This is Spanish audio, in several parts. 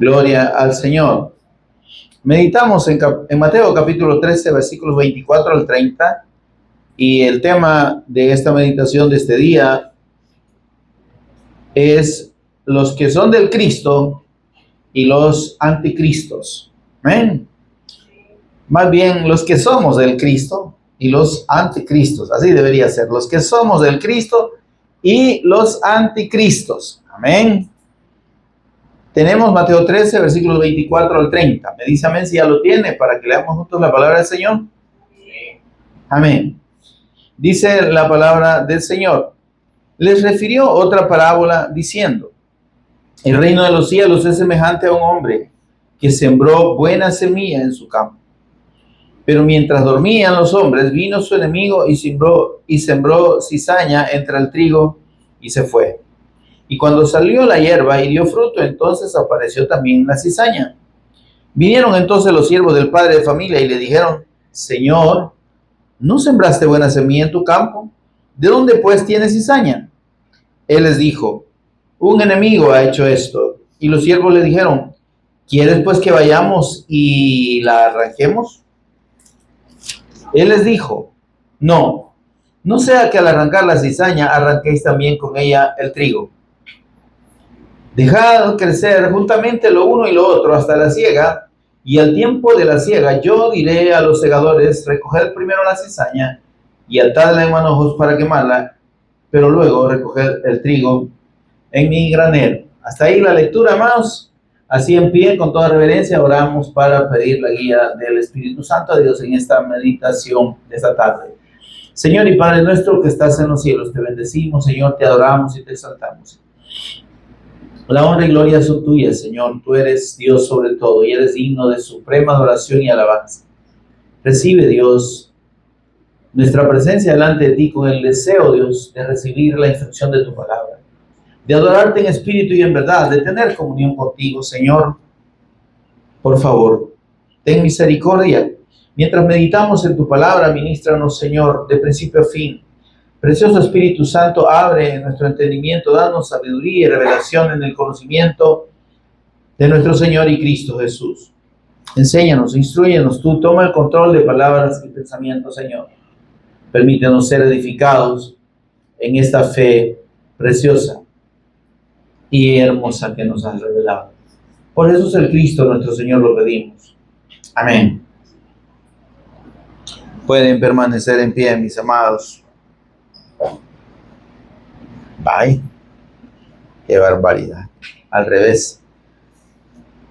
Gloria al Señor. Meditamos en Mateo capítulo 13, versículos 24 al 30, y el tema de esta meditación de este día es los que son del Cristo y los anticristos. Amén. Más bien, los que somos del Cristo y los anticristos. Así debería ser. Los que somos del Cristo y los anticristos. Amén. Tenemos Mateo 13, versículos 24 al 30. Me dice amén si ya lo tiene, para que leamos juntos la palabra del Señor. Amén. Dice la palabra del Señor. Les refirió otra parábola diciendo: el reino de los cielos es semejante a un hombre que sembró buena semilla en su campo. Pero mientras dormían los hombres, vino su enemigo y sembró cizaña entre el trigo y se fue. Y cuando salió la hierba y dio fruto, entonces apareció también la cizaña. Vinieron entonces los siervos del padre de familia y le dijeron: Señor, ¿no sembraste buena semilla en tu campo? ¿De dónde pues tienes cizaña? Él les dijo: un enemigo ha hecho esto. Y los siervos le dijeron: ¿quieres pues que vayamos y la arranquemos? Él les dijo: no sea que al arrancar la cizaña arranquéis también con ella el trigo. Dejad crecer juntamente lo uno y lo otro hasta la siega, y al tiempo de la siega yo diré a los segadores: recoged primero la cizaña y atadla en manojos para quemarla, pero luego recoged el trigo en mi granero. Hasta ahí la lectura, hermanos. Así en pie, con toda reverencia, oramos para pedir la guía del Espíritu Santo a Dios en esta meditación de esta tarde. Señor y Padre nuestro que estás en los cielos, te bendecimos, Señor, te adoramos y te exaltamos. La honra y gloria son tuyas, Señor. Tú eres Dios sobre todo y eres digno de suprema adoración y alabanza. Recibe, Dios, nuestra presencia delante de ti con el deseo, Dios, de recibir la instrucción de tu palabra, de adorarte en espíritu y en verdad, de tener comunión contigo, Señor. Por favor, ten misericordia. Mientras meditamos en tu palabra, ministranos, Señor, de principio a fin. Precioso Espíritu Santo, abre nuestro entendimiento, danos sabiduría y revelación en el conocimiento de nuestro Señor y Cristo Jesús. Enséñanos, instrúyenos tú, toma el control de palabras y pensamientos, Señor. Permítenos ser edificados en esta fe preciosa y hermosa que nos has revelado. Por Jesús el Cristo, nuestro Señor, lo pedimos. Amén. Pueden permanecer en pie, mis amados. Bye. Qué barbaridad. Al revés.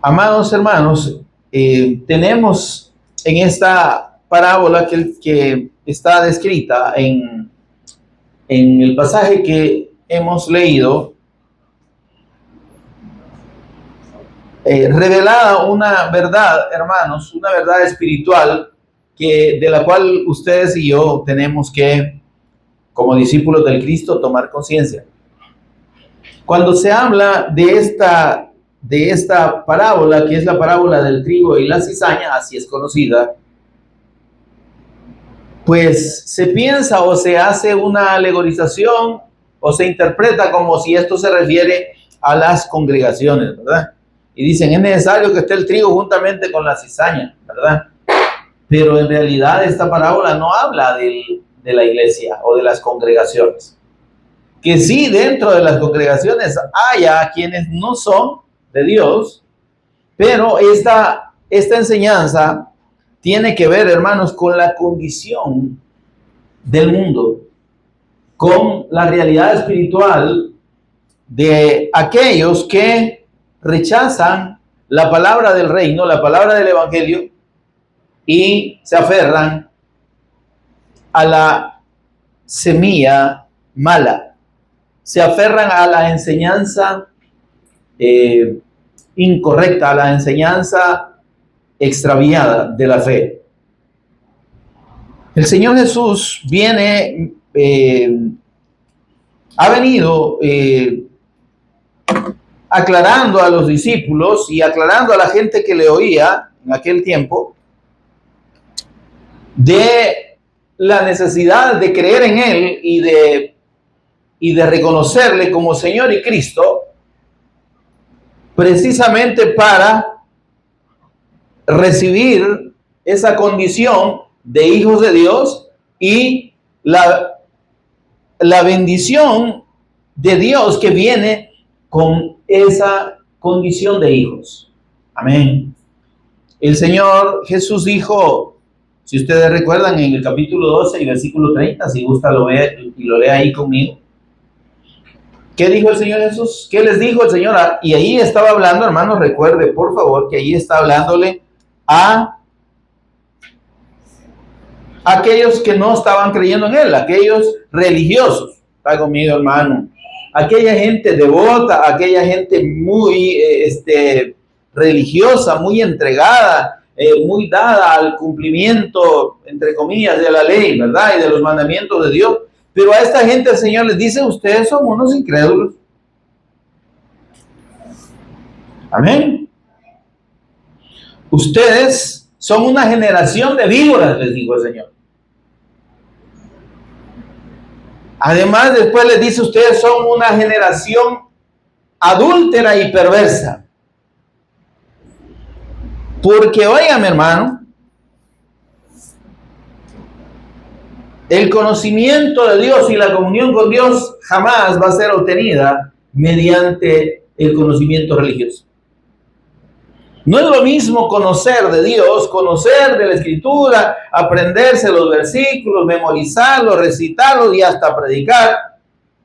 Amados hermanos, tenemos en esta parábola que está descrita en el pasaje que hemos leído, revelada una verdad, hermanos, una verdad espiritual de la cual ustedes y yo tenemos que, como discípulos del Cristo, tomar conciencia. Cuando se habla de esta parábola, que es la parábola del trigo y la cizaña, así es conocida, pues se piensa o se hace una alegorización o se interpreta como si esto se refiere a las congregaciones, ¿verdad? Y dicen, es necesario que esté el trigo juntamente con la cizaña, ¿verdad? Pero en realidad esta parábola no habla de la iglesia o de las congregaciones. Que sí, dentro de las congregaciones haya quienes no son de Dios, pero esta enseñanza tiene que ver, hermanos, con la condición del mundo, con la realidad espiritual de aquellos que rechazan la palabra del reino, la palabra del evangelio, y se aferran a la semilla mala, se aferran a la enseñanza incorrecta, a la enseñanza extraviada de la fe. El Señor Jesús ha venido aclarando a los discípulos y aclarando a la gente que le oía en aquel tiempo de la necesidad de creer en Él y de reconocerle como Señor y Cristo, precisamente para recibir esa condición de hijos de Dios y la bendición de Dios que viene con esa condición de hijos. Amén. El Señor Jesús dijo, si ustedes recuerdan, en el capítulo 12 y versículo 30, si gusta lo ve y lo lee ahí conmigo. ¿Qué dijo el Señor Jesús? ¿Qué les dijo el Señor? Y ahí estaba hablando, hermanos, recuerde, por favor, que ahí está hablándole a aquellos que no estaban creyendo en Él, aquellos religiosos. Está conmigo, hermano. Aquella gente devota, aquella gente muy religiosa, muy entregada, muy dada al cumplimiento, entre comillas, de la ley, ¿verdad? Y de los mandamientos de Dios. Pero a esta gente el Señor les dice, ustedes son unos incrédulos. Amén. Ustedes son una generación de víboras, les dijo el Señor. Además, después les dice, ustedes son una generación adúltera y perversa. Porque, óigame, hermano, el conocimiento de Dios y la comunión con Dios jamás va a ser obtenida mediante el conocimiento religioso. No es lo mismo conocer de Dios, conocer de la Escritura, aprenderse los versículos, memorizarlos, recitarlos y hasta predicar,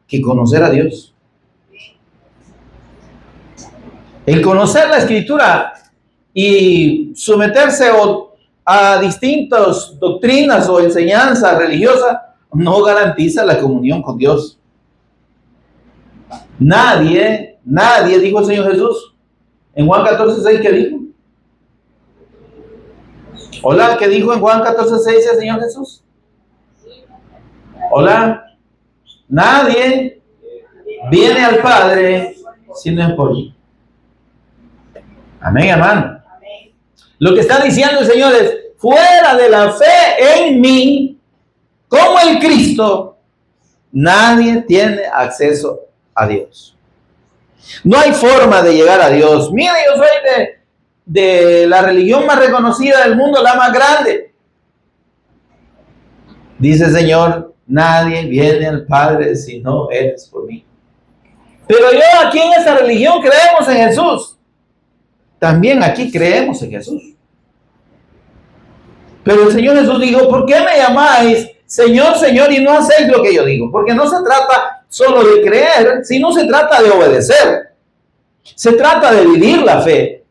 que conocer a Dios. El conocer la Escritura y someterse a distintas doctrinas o enseñanzas religiosas no garantiza la comunión con Dios. Nadie, dijo el Señor Jesús. En Juan 14:6, ¿qué dijo? Hola, ¿qué dijo en Juan 14:6 el Señor Jesús? Hola, nadie viene al Padre si no es por mí. Amén, hermano. Lo que está diciendo el Señor es, fuera de la fe en mí, como el Cristo, nadie tiene acceso a Dios. No hay forma de llegar a Dios. Mire, yo soy de la religión más reconocida del mundo, la más grande. Dice el Señor, nadie viene al Padre si no es por mí. Pero yo aquí en esa religión creemos en Jesús. También aquí creemos en Jesús. Pero el Señor Jesús dijo, ¿por qué me llamáis Señor, Señor y no hacéis lo que yo digo? Porque no se trata solo de creer, sino se trata de obedecer. Se trata de vivir la fe.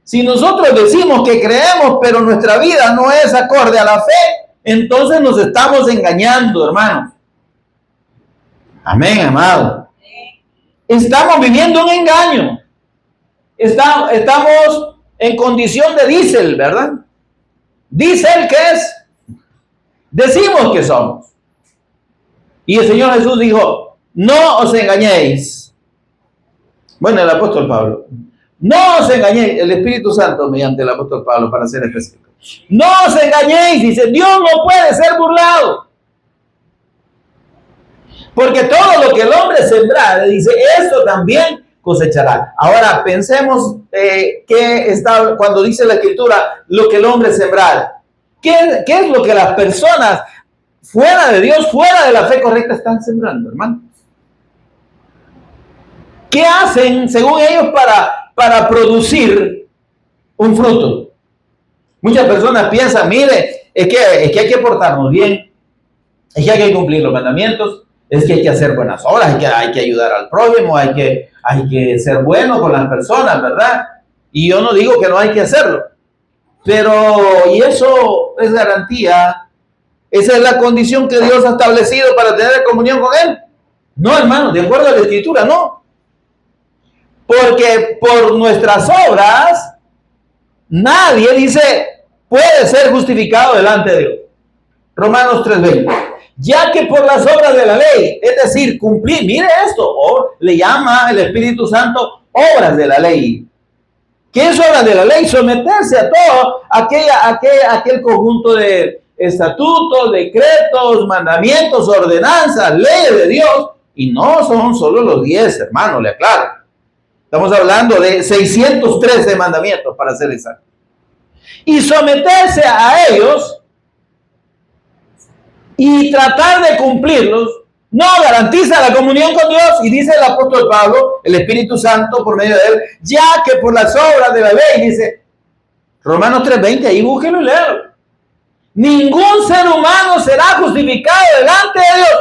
Si nosotros decimos que creemos, pero nuestra vida no es acorde a la fe, entonces nos estamos engañando, hermanos. Amén, amado. Estamos viviendo un engaño. Estamos en condición de diésel, ¿verdad? Diésel, ¿qué es? Decimos que somos. Y el Señor Jesús dijo, no os engañéis. Bueno, el apóstol Pablo. No os engañéis, el Espíritu Santo mediante el apóstol Pablo, para ser específico. No os engañéis, dice, Dios no puede ser burlado. Porque todo lo que el hombre sembra, dice, esto también cosechará. Ahora pensemos que está cuando dice la Escritura, lo que el hombre sembra. ¿Qué es lo que las personas fuera de Dios, fuera de la fe correcta están sembrando, hermano? ¿Qué hacen según ellos para producir un fruto? Muchas personas piensan, mire, es que hay que portarnos bien, es que hay que cumplir los mandamientos, es que hay que hacer buenas obras, hay que ayudar al prójimo, hay que ser bueno con las personas, ¿verdad? Y yo no digo que no hay que hacerlo, pero y eso es garantía, esa es la condición que Dios ha establecido para tener comunión con Él. No, hermano, de acuerdo a la Escritura, no. Porque por nuestras obras, nadie dice, puede ser justificado delante de Dios. Romanos 3:20. Ya que por las obras de la ley, es decir, cumplir, mire esto, le llama el Espíritu Santo obras de la ley. ¿Qué es obras de la ley? Someterse a todo aquel conjunto de estatutos, decretos, mandamientos, ordenanzas, leyes de Dios. Y no son solo los 10, hermano, le aclaro. Estamos hablando de 613 mandamientos, para ser exacto. Y someterse a ellos y tratar de cumplirlos no garantiza la comunión con Dios. Y dice el apóstol Pablo, el Espíritu Santo por medio de él, ya que por las obras de la ley, dice Romanos 3:20, ahí búsquenlo y léalo. Ningún ser humano será justificado delante de Dios.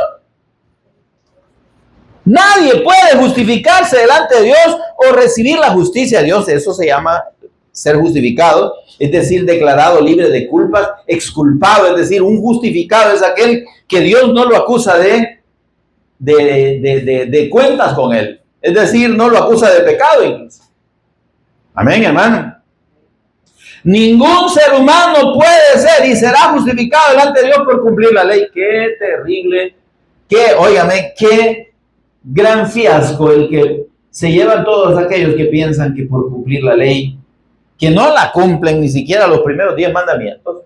Nadie puede justificarse delante de Dios o recibir la justicia de Dios. Eso se llama ser justificado, es decir, declarado libre de culpas, exculpado, es decir, un justificado es aquel que Dios no lo acusa de cuentas con él. Es decir, no lo acusa de pecado incluso. Amén, hermano. Ningún ser humano puede ser y será justificado delante de Dios por cumplir la ley. Qué terrible, qué gran fiasco el que se llevan todos aquellos que piensan que por cumplir la ley, que no la cumplen ni siquiera los primeros 10 mandamientos,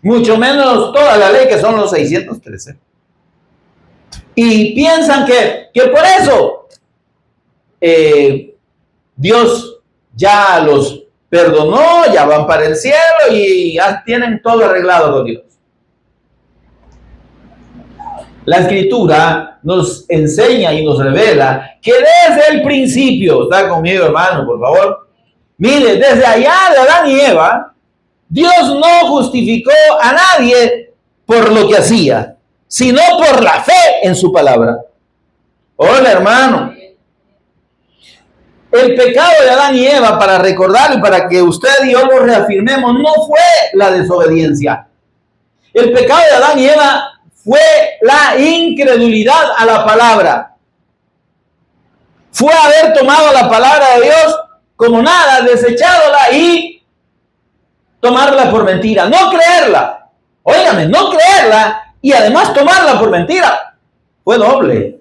mucho menos toda la ley que son los 613. Y piensan que por eso Dios ya los perdonó, ya van para el cielo y ya tienen todo arreglado con Dios. La Escritura nos enseña y nos revela que desde el principio, está conmigo hermano, por favor, mire, desde allá de Adán y Eva, Dios no justificó a nadie por lo que hacía, sino por la fe en su palabra. Hola hermano. El pecado de Adán y Eva, para recordarlo y para que usted y yo lo reafirmemos, no fue la desobediencia. El pecado de Adán y Eva fue la incredulidad a la palabra. Fue haber tomado la palabra de Dios como nada, desechándola y tomarla por mentira. No creerla. Óigame, no creerla y además tomarla por mentira. Fue doble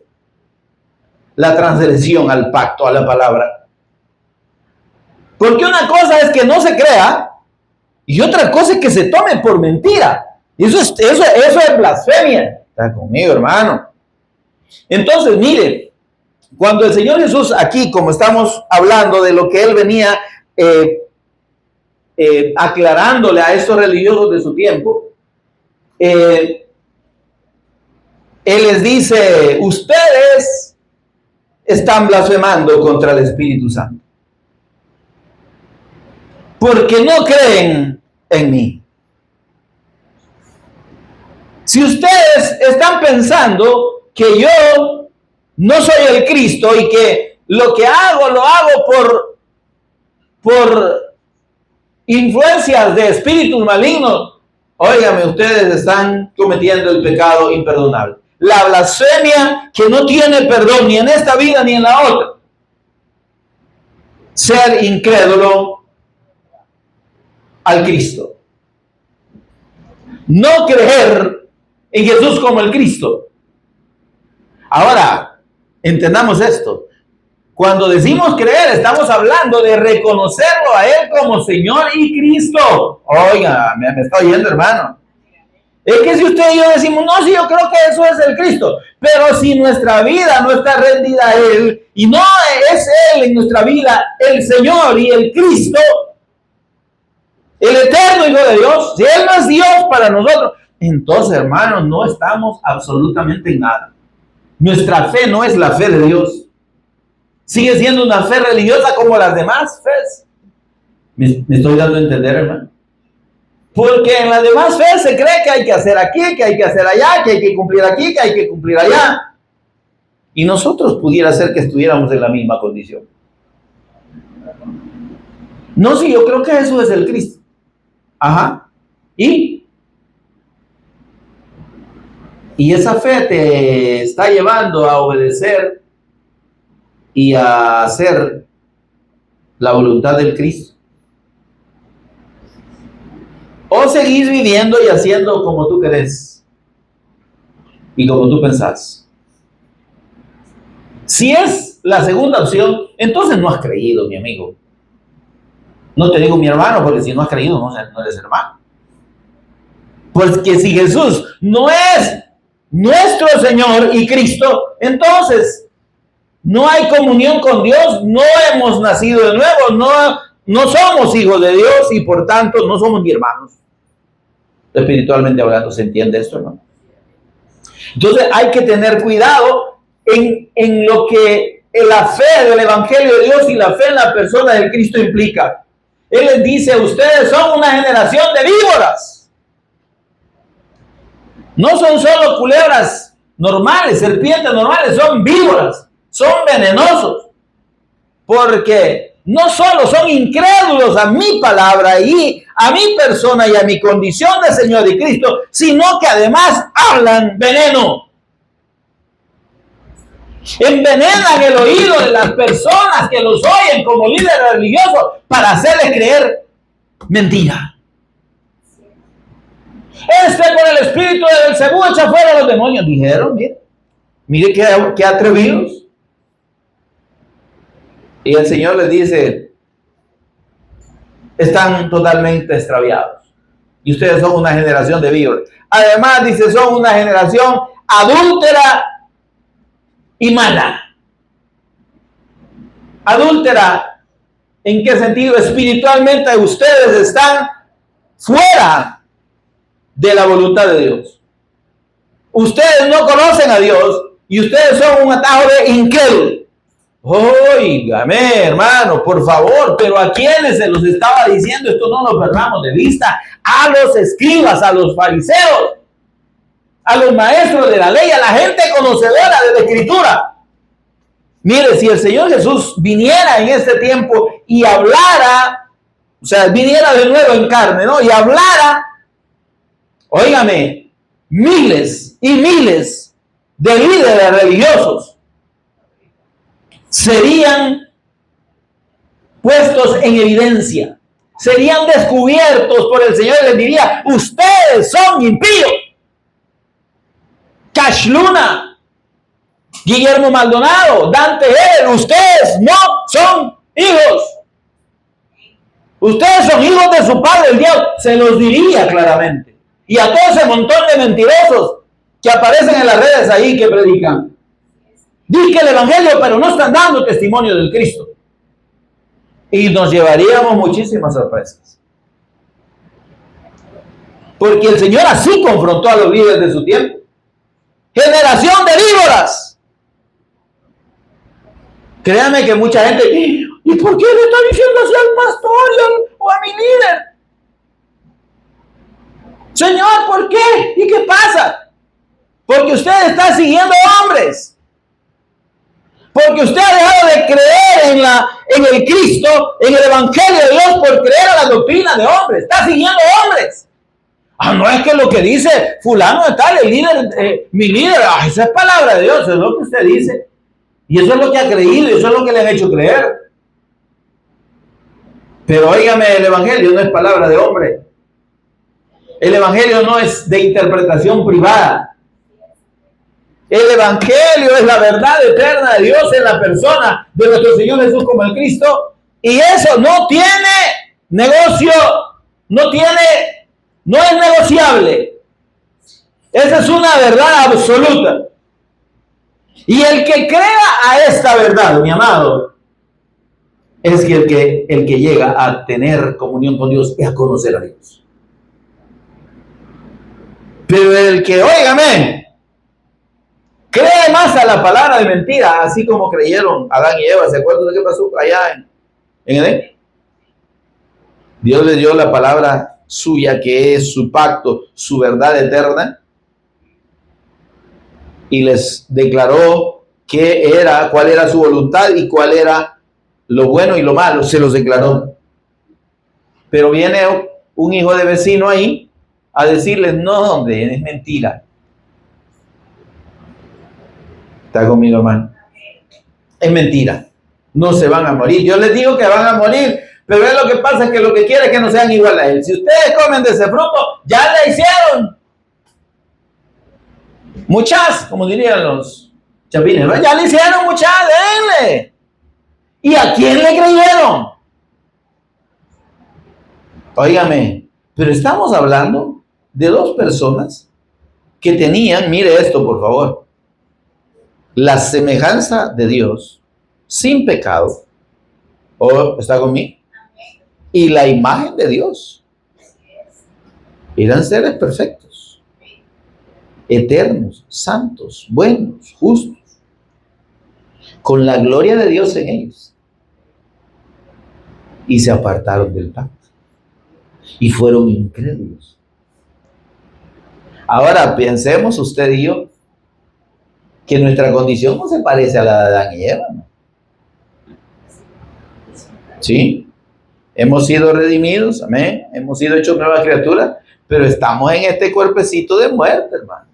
la transgresión al pacto, a la palabra. Porque una cosa es que no se crea y otra cosa es que se tome por mentira. Eso es blasfemia. Está conmigo, hermano. Entonces, mire, cuando el Señor Jesús aquí, como estamos hablando de lo que Él venía aclarándole a estos religiosos de su tiempo, Él les dice, ustedes están blasfemando contra el Espíritu Santo, porque no creen en mí. Si ustedes están pensando que yo no soy el Cristo y que lo que hago, lo hago por influencias de espíritus malignos, óigame, ustedes están cometiendo el pecado imperdonable. La blasfemia que no tiene perdón ni en esta vida ni en la otra. Ser incrédulo al Cristo. No creer en Jesús como el Cristo. Ahora, entendamos esto. Cuando decimos creer, estamos hablando de reconocerlo a Él como Señor y Cristo. Oiga, me está oyendo, hermano. Es que si usted y yo decimos, no, sí, yo creo que eso es el Cristo. Pero si nuestra vida no está rendida a Él, y no es Él en nuestra vida, el Señor y el Cristo, el eterno Hijo de Dios, si Él no es Dios para nosotros, entonces, hermanos, no estamos absolutamente en nada. Nuestra fe no es la fe de Dios. Sigue siendo una fe religiosa como las demás fes. ¿Me estoy dando a entender, hermano? Porque en las demás fe se cree que hay que hacer aquí, que hay que hacer allá, que hay que cumplir aquí, que hay que cumplir allá. Y nosotros pudiera ser que estuviéramos en la misma condición. No, sí, yo creo que eso es el Cristo. Ajá. Y esa fe te está llevando a obedecer y a hacer la voluntad del Cristo. O seguís viviendo y haciendo como tú querés y como tú pensás. Si es la segunda opción, entonces no has creído, mi amigo. No te digo mi hermano, porque si no has creído, no eres hermano. Porque si Jesús no es nuestro Señor y Cristo, entonces no hay comunión con Dios, no hemos nacido de nuevo, no somos hijos de Dios y por tanto no somos ni hermanos. Espiritualmente hablando, ¿se entiende esto, no? Entonces hay que tener cuidado en lo que la fe del Evangelio de Dios y la fe en la persona del Cristo implica. Él les dice, ustedes son una generación de víboras. No son solo culebras normales, serpientes normales, son víboras, son venenosos. Porque no solo son incrédulos a mi palabra y a mi persona y a mi condición de Señor y Cristo, sino que además hablan veneno. Envenenan el oído de las personas que los oyen como líderes religiosos para hacerles creer mentira. Con el espíritu de Belcebú echa fuera a los demonios. Dijeron, mire qué atrevidos. Y el Señor les dice, están totalmente extraviados. Y ustedes son una generación de víboras. Además, dice, son una generación adúltera y mala. Adúltera, ¿en qué sentido? Espiritualmente ustedes están fuera de la voluntad de Dios. Ustedes no conocen a Dios y ustedes son un atajo de incrédulos. Óigame, hermano, por favor, pero ¿a quiénes se los estaba diciendo? Esto no lo perdamos de vista. A los escribas, a los fariseos, a los maestros de la ley, a la gente conocedora de la Escritura. Mire, si el Señor Jesús viniera en este tiempo y hablara, o sea, viniera de nuevo en carne, ¿no? Y hablara, óigame, miles y miles de líderes religiosos serían puestos en evidencia, serían descubiertos por el Señor y les diría, ustedes son impíos. Cash Luna, Guillermo Maldonado, Dante Eder, ustedes no son hijos. Ustedes son hijos de su padre, el diablo. Se los diría claramente. Y a todo ese montón de mentirosos que aparecen en las redes ahí que predican. Dicen el Evangelio, pero no están dando testimonio del Cristo. Y nos llevaríamos muchísimas sorpresas. Porque el Señor así confrontó a los líderes de su tiempo. Generación de víboras. Créanme que mucha gente, ¿y por qué le está diciendo así al pastor o a mi líder? Señor, ¿por qué? ¿Y qué pasa? Porque usted está siguiendo hombres. Porque usted ha dejado de creer en el Cristo, en el Evangelio de Dios, por creer a la doctrina de hombres. Está siguiendo hombres. No es que lo que dice fulano de tal, el líder, mi líder, esa es palabra de Dios, eso es lo que usted dice. Y eso es lo que ha creído, y eso es lo que le han hecho creer. Pero óigame, el Evangelio no es palabra de hombre. El Evangelio no es de interpretación privada. El Evangelio es la verdad eterna de Dios en la persona de nuestro Señor Jesús como el Cristo. Y eso no tiene negocio, no es negociable. Esa es una verdad absoluta. Y el que crea a esta verdad, mi amado, es el que llega a tener comunión con Dios y a conocer a Dios. Pero el que, óigame, cree más a la palabra de mentira, así como creyeron Adán y Eva. ¿Se acuerdan de qué pasó allá en Edén? Dios les dio la palabra suya, que es su pacto, su verdad eterna, y les declaró cuál era su voluntad y cuál era lo bueno y lo malo. Se los declaró. Pero viene un hijo de vecino ahí a decirles, no, hombre, es mentira. ¿Está conmigo, hermano? Es mentira. No se van a morir. Yo les digo que van a morir, pero es lo que pasa, es que lo que quiere es que no sean igual a él. Si ustedes comen de ese fruto, ya le hicieron. Muchas, como dirían los chapines, ¿no? Ya le hicieron muchas, denle. ¿Y a quién le creyeron? Óigame, pero estamos hablando de dos personas que tenían, mire esto por favor, la semejanza de Dios, sin pecado. ¿O está conmigo? Y la imagen de Dios. Eran seres perfectos, eternos, santos, buenos, justos, con la gloria de Dios en ellos. Y se apartaron del pacto. Y fueron incrédulos. Ahora pensemos usted y yo que nuestra condición no se parece a la de Adán y Eva, ¿no? ¿Sí? Hemos sido redimidos, amén. Hemos sido hechos nuevas criaturas, pero estamos en este cuerpecito de muerte, hermano.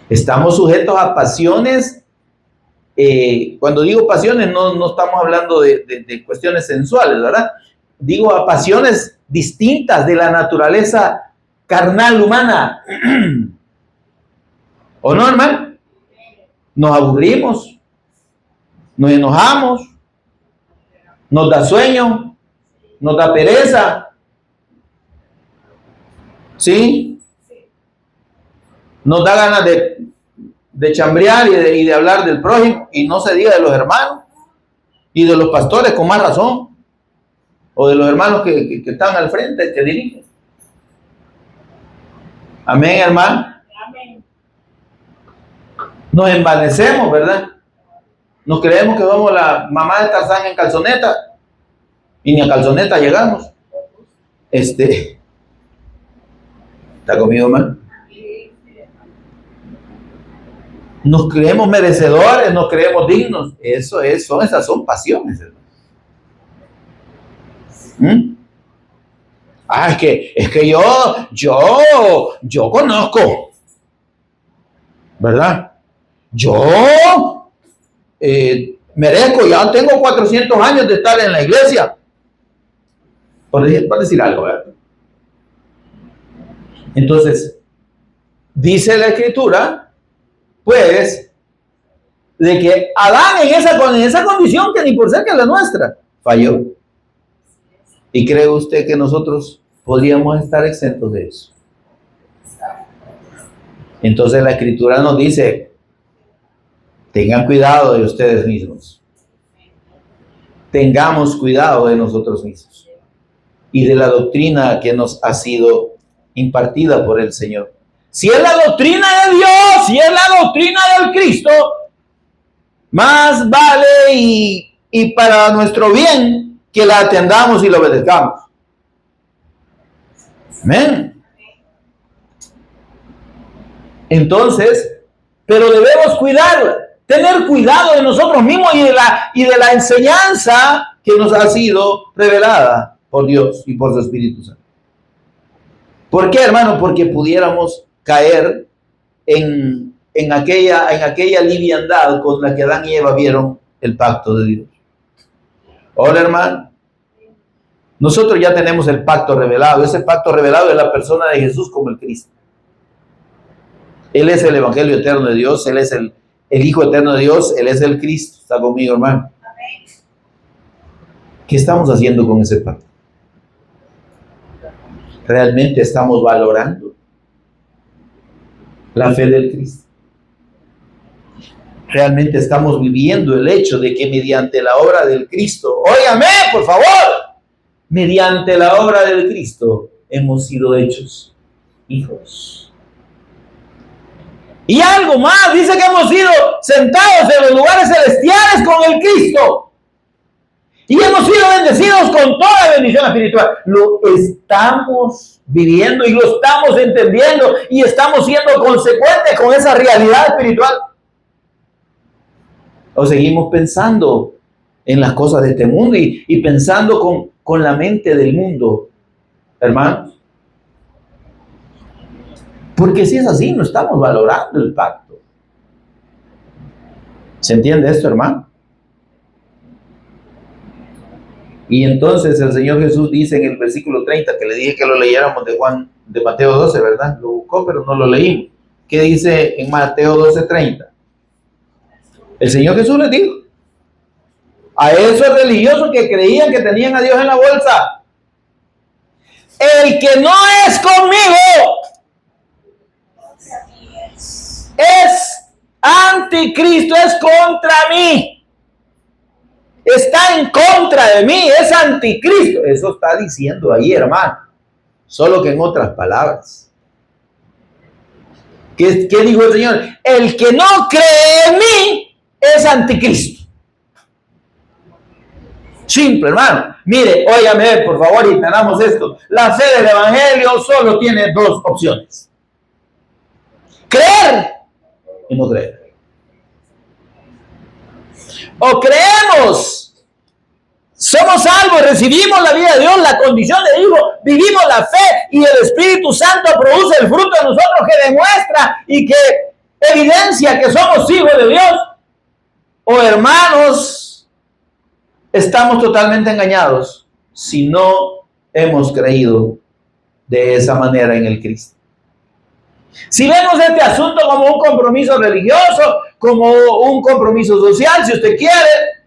Estamos sujetos a pasiones. Cuando digo pasiones, no estamos hablando de cuestiones sensuales, ¿verdad? Digo a pasiones distintas de la naturaleza carnal humana. ¿O no, hermano? Nos aburrimos, nos enojamos, nos da sueño, nos da pereza. ¿Sí? Nos da ganas de chambrear y de hablar del prójimo, y no se diga de los hermanos y de los pastores con más razón, o de los hermanos que están al frente, que dirigen. Amén, hermano. Amén. Nos envanecemos, ¿verdad? Nos creemos que somos la mamá de Tarzán en calzoneta, y ni a calzoneta llegamos. ¿Está conmigo, hermano? Nos creemos merecedores, nos creemos dignos. Esas son pasiones, hermano. Es que yo conozco, ¿verdad? Yo merezco, ya tengo 400 años de estar en la iglesia. Por decir algo, ¿verdad? Entonces, dice la Escritura, pues, de que Adán en esa condición que ni por cerca es la nuestra, falló. ¿Y cree usted que nosotros podríamos estar exentos de eso? Entonces la Escritura nos dice, tengan cuidado de ustedes mismos. Tengamos cuidado de nosotros mismos y de la doctrina que nos ha sido impartida por el Señor. Si es la doctrina de Dios, si es la doctrina del Cristo, más vale y para nuestro bien que la atendamos y la obedezcamos. Amén. Entonces, pero debemos tener cuidado de nosotros mismos y de la enseñanza que nos ha sido revelada por Dios y por su Espíritu Santo. ¿Por qué, hermano? Porque pudiéramos caer en aquella liviandad con la que Adán y Eva vieron el pacto de Dios. Hola, hermano. Nosotros ya tenemos el pacto revelado. Ese pacto revelado es la persona de Jesús como el Cristo. Él es el Evangelio eterno de Dios. Él es el Hijo eterno de Dios. Él es el Cristo. ¿Está conmigo, hermano? ¿Qué estamos haciendo con ese pacto? ¿Realmente estamos valorando la fe del Cristo? ¿Realmente estamos viviendo el hecho de que mediante la obra del Cristo, óigame, por favor, mediante la obra del Cristo hemos sido hechos hijos? Y algo más, dice que hemos sido sentados en los lugares celestiales con el Cristo. Y hemos sido bendecidos con toda bendición espiritual. Lo estamos viviendo y lo estamos entendiendo y estamos siendo consecuentes con esa realidad espiritual. ¿O seguimos pensando en las cosas de este mundo y pensando con la mente del mundo, hermanos? Porque si es así, no estamos valorando el pacto. ¿Se entiende esto, hermano? Y entonces el Señor Jesús dice en el versículo 30, que le dije que lo leyéramos de Mateo 12, ¿verdad? Lo buscó, pero no lo leímos. ¿Qué dice en Mateo 12:30? El Señor Jesús les dijo a esos religiosos que creían que tenían a Dios en la bolsa: el que no es conmigo es Anticristo es contra mí. Está en contra de mí, es anticristo. Eso está diciendo ahí, hermano. Solo que en otras palabras. ¿Qué dijo el Señor? El que no cree en mí es anticristo. Simple, hermano. Mire, óigame, por favor, y entendamos esto. La fe del evangelio solo tiene dos opciones: creer y no creer. O creemos, somos salvos, recibimos la vida de Dios, la condición de hijo, vivimos la fe y el Espíritu Santo produce el fruto en nosotros que demuestra y que evidencia que somos hijos de Dios. O hermanos, estamos totalmente engañados si no hemos creído de esa manera en el Cristo. Si vemos este asunto como un compromiso religioso, como un compromiso social, si usted quiere,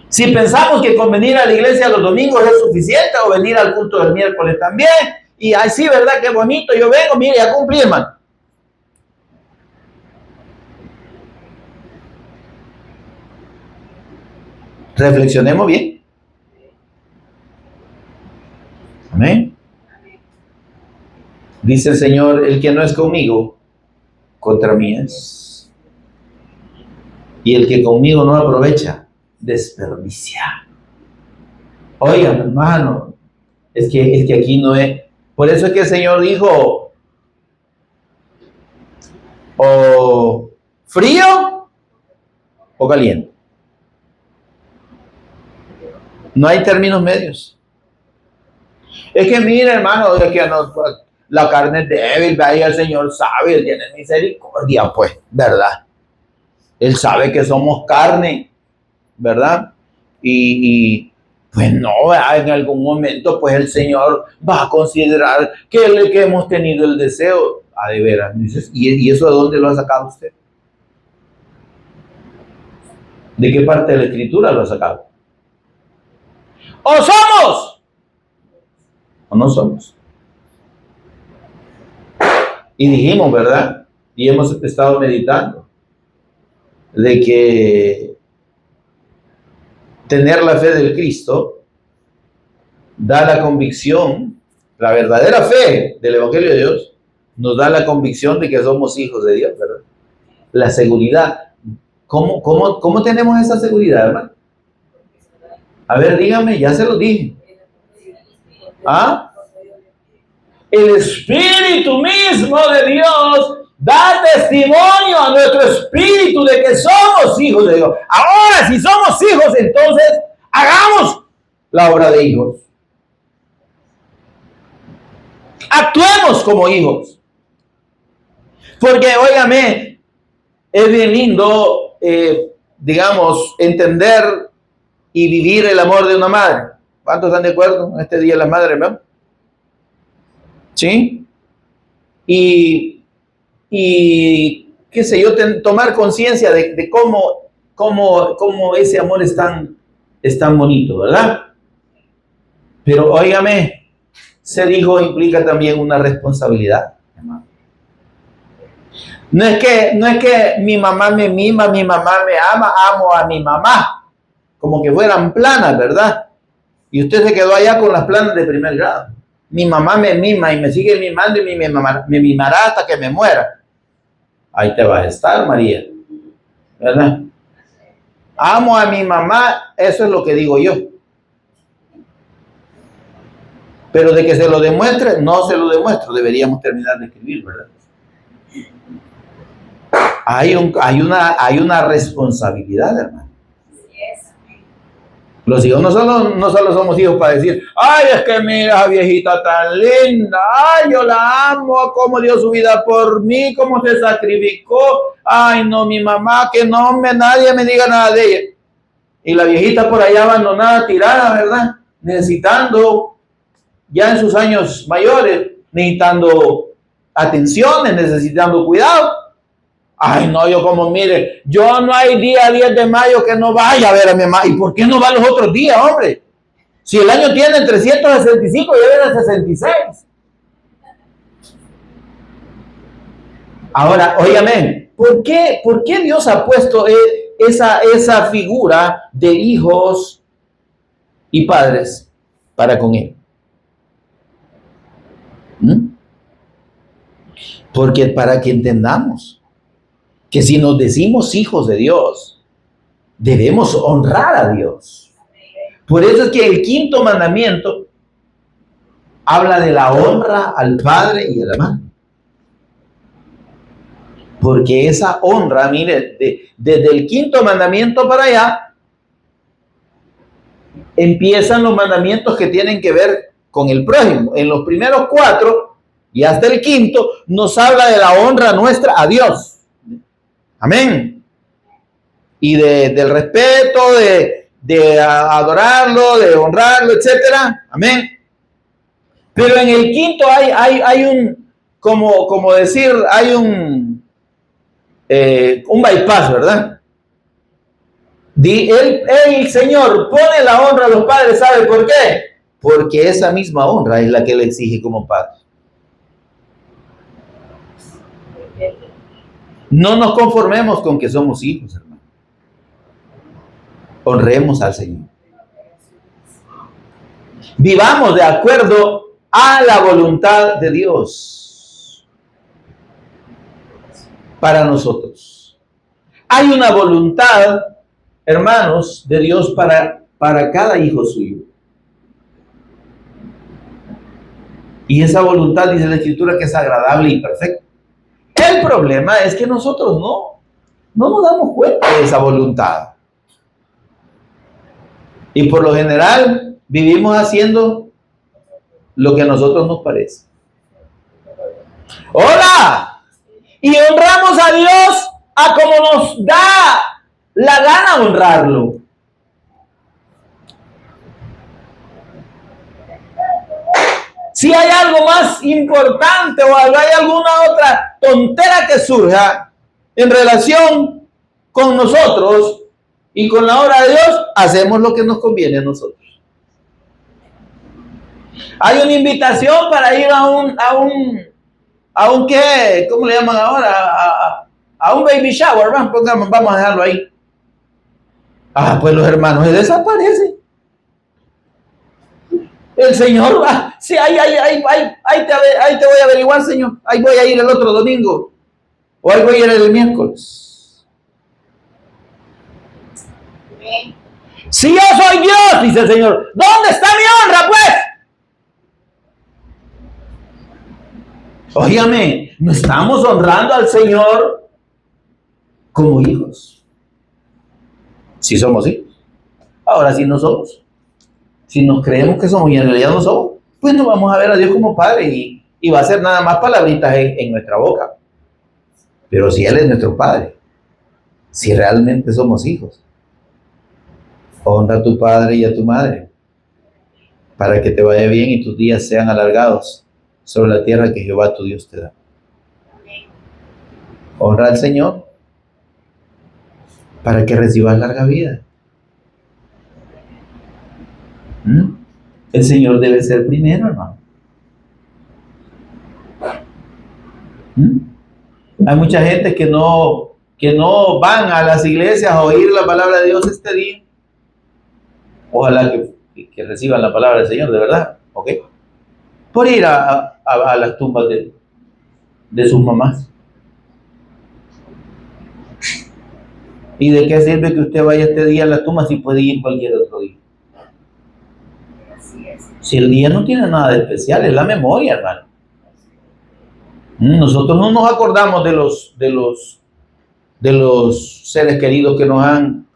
si pensamos que con venir a la iglesia los domingos es suficiente, o venir al culto del miércoles también, y así, ¿verdad? Qué bonito, yo vengo, mire, ya cumplí, hermano. Reflexionemos bien. Amén. Dice el Señor: el que no es conmigo, contra mí es. Y el que conmigo no aprovecha, desperdicia. Oigan, hermano, es que aquí no es. Por eso es que el Señor dijo: o frío o caliente. No hay términos medios. Es que mire, hermano, es que no, la carne es débil, vaya, el Señor sabe, Él tiene misericordia, pues, ¿verdad? Él sabe que somos carne, ¿verdad? Y pues no, en algún momento, pues el Señor va a considerar que hemos tenido el deseo. Ah, de veras, dices, ¿y eso de dónde lo ha sacado usted? ¿De qué parte de la Escritura lo ha sacado? ¿O somos o no somos? Y dijimos, ¿verdad? Y hemos estado meditando de que tener la fe del Cristo da la convicción, la verdadera fe del Evangelio de Dios nos da la convicción de que somos hijos de Dios, ¿verdad? La seguridad. ¿Cómo tenemos esa seguridad, hermano? A ver, dígame, ya se lo dije. ¿Ah? El Espíritu mismo de Dios da testimonio a nuestro espíritu de que somos hijos de Dios. Ahora, si somos hijos, entonces hagamos la obra de hijos. Actuemos como hijos. Porque, óigame, es bien lindo, digamos, entender y vivir el amor de una madre. ¿Cuántos están de acuerdo en este Día de la Madre, hermano? ¿Sí? Y qué sé yo, tomar conciencia de cómo ese amor es tan bonito, ¿verdad? Pero óigame, ser hijo implica también una responsabilidad, hermano. No es que mi mamá me mima, mi mamá me ama, amo a mi mamá, como que fueran planas, ¿verdad? Y usted se quedó allá con las planas de primer grado. Mi mamá me mima y me sigue mimando y me mimará hasta que me muera. Ahí te vas a estar, María, ¿verdad? Amo a mi mamá, eso es lo que digo yo. Pero de que se lo demuestre, no se lo demuestro. Deberíamos terminar de escribir, ¿verdad? Hay una responsabilidad, hermano. Los hijos no solo somos hijos para decir: ay, es que mira esa viejita tan linda, ay, yo la amo, cómo dio su vida por mí, cómo se sacrificó, ay, no, mi mamá, que nadie me diga nada de ella. Y la viejita por allá abandonada, tirada, ¿verdad? Necesitando, ya en sus años mayores, necesitando atenciones, necesitando cuidado. Ay, no, yo como, mire, yo no hay día 10 de mayo que no vaya a ver a mi mamá. ¿Y por qué no va los otros días, hombre? Si el año tiene 365 y viene 66. Ahora, óigame, por qué Dios ha puesto esa figura de hijos y padres para con él? ¿Mm? Porque para que entendamos que si nos decimos hijos de Dios, debemos honrar a Dios. Por eso es que el quinto mandamiento habla de la honra al padre y a la madre. Porque esa honra, mire, desde el quinto mandamiento para allá, empiezan los mandamientos que tienen que ver con el prójimo. En los primeros 4 y hasta el quinto nos habla de la honra nuestra a Dios. Amén. Y del respeto, de adorarlo, de honrarlo, etcétera. Amén. Pero en el quinto hay un, como decir, hay un bypass, ¿verdad? El Señor pone la honra a los padres, ¿sabe por qué? Porque esa misma honra es la que le exige como padre. No nos conformemos con que somos hijos, hermano. Honremos al Señor. Vivamos de acuerdo a la voluntad de Dios para nosotros. Hay una voluntad, hermanos, de Dios para cada hijo suyo. Y esa voluntad, dice la Escritura, que es agradable y perfecta. El problema es que nosotros no nos damos cuenta de esa voluntad. Y por lo general vivimos haciendo lo que a nosotros nos parece. ¡Hola! Y honramos a Dios a como nos da la gana honrarlo. Si hay algo más importante o hay alguna otra tontera que surja en relación con nosotros y con la obra de Dios, hacemos lo que nos conviene a nosotros. Hay una invitación para ir a un ¿qué? ¿Cómo le llaman ahora? A un baby shower, vamos a dejarlo ahí. Pues los hermanos se desaparecen. El Señor va, sí, ahí te voy a averiguar, Señor. Ahí voy a ir el otro domingo. O ahí voy a ir el miércoles. Si yo soy Dios, dice el Señor, ¿dónde está mi honra, pues? Óigame, no estamos honrando al Señor como hijos. Si somos hijos. Ahora sí no somos. Si nos creemos que somos y en realidad no somos, pues no vamos a ver a Dios como Padre y va a ser nada más palabritas en nuestra boca. Pero si Él es nuestro Padre, si realmente somos hijos, honra a tu padre y a tu madre para que te vaya bien y tus días sean alargados sobre la tierra que Jehová tu Dios te da. Honra al Señor para que recibas larga vida. El Señor debe ser primero, hermano. Hay mucha gente que no van a las iglesias a oír la palabra de Dios este día. Ojalá que reciban la palabra del Señor, de verdad, ¿ok? Por ir a las tumbas de sus mamás. ¿Y de qué sirve que usted vaya este día a la tumba si puede ir cualquier otro día? Si el día no tiene nada de especial, es la memoria, hermano. Nosotros no nos acordamos de los seres queridos que nos han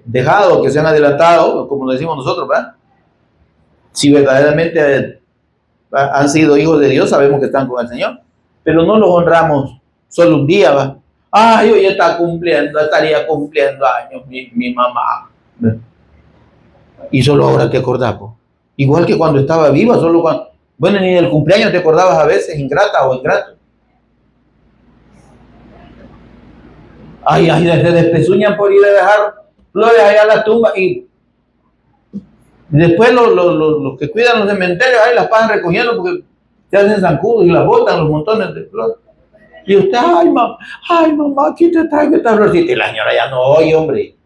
dejado, que se han adelantado, como decimos nosotros, ¿verdad? Si verdaderamente han sido hijos de Dios, sabemos que están con el Señor, pero no los honramos solo un día, ¿va? Hoy estaría cumpliendo años mi mamá. Y solo ahora te acordamos. Igual que cuando estaba viva, solo cuando... Bueno, ni del cumpleaños te acordabas a veces, ingrata o ingrato. Se despezuñan por ir a dejar flores allá a la tumba y después los que cuidan los cementerios ahí las pasan recogiendo porque se hacen zancudos y las botan los montones de flores. Y usted, ay, mamá, aquí te traigo esta florcita. Y la señora ya no oye, hombre.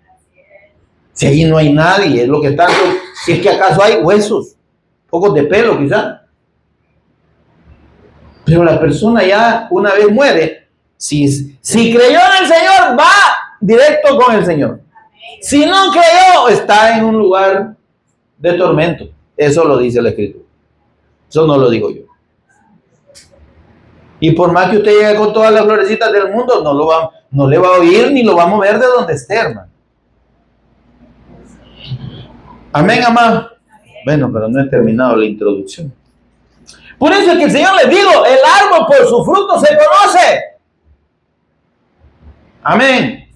Si ahí no hay nadie, es lo que está, si es que acaso hay huesos, pocos de pelo quizás. Pero la persona ya una vez muere, si creyó en el Señor, va directo con el Señor. Si no creyó, está en un lugar de tormento. Eso lo dice la Escritura. Eso no lo digo yo. Y por más que usted llegue con todas las florecitas del mundo, no le va a oír ni lo va a mover de donde esté, hermano. Amén, amado. Bueno, pero no he terminado la introducción. Por eso es que el Señor les dijo, el árbol por su fruto se conoce. Amén.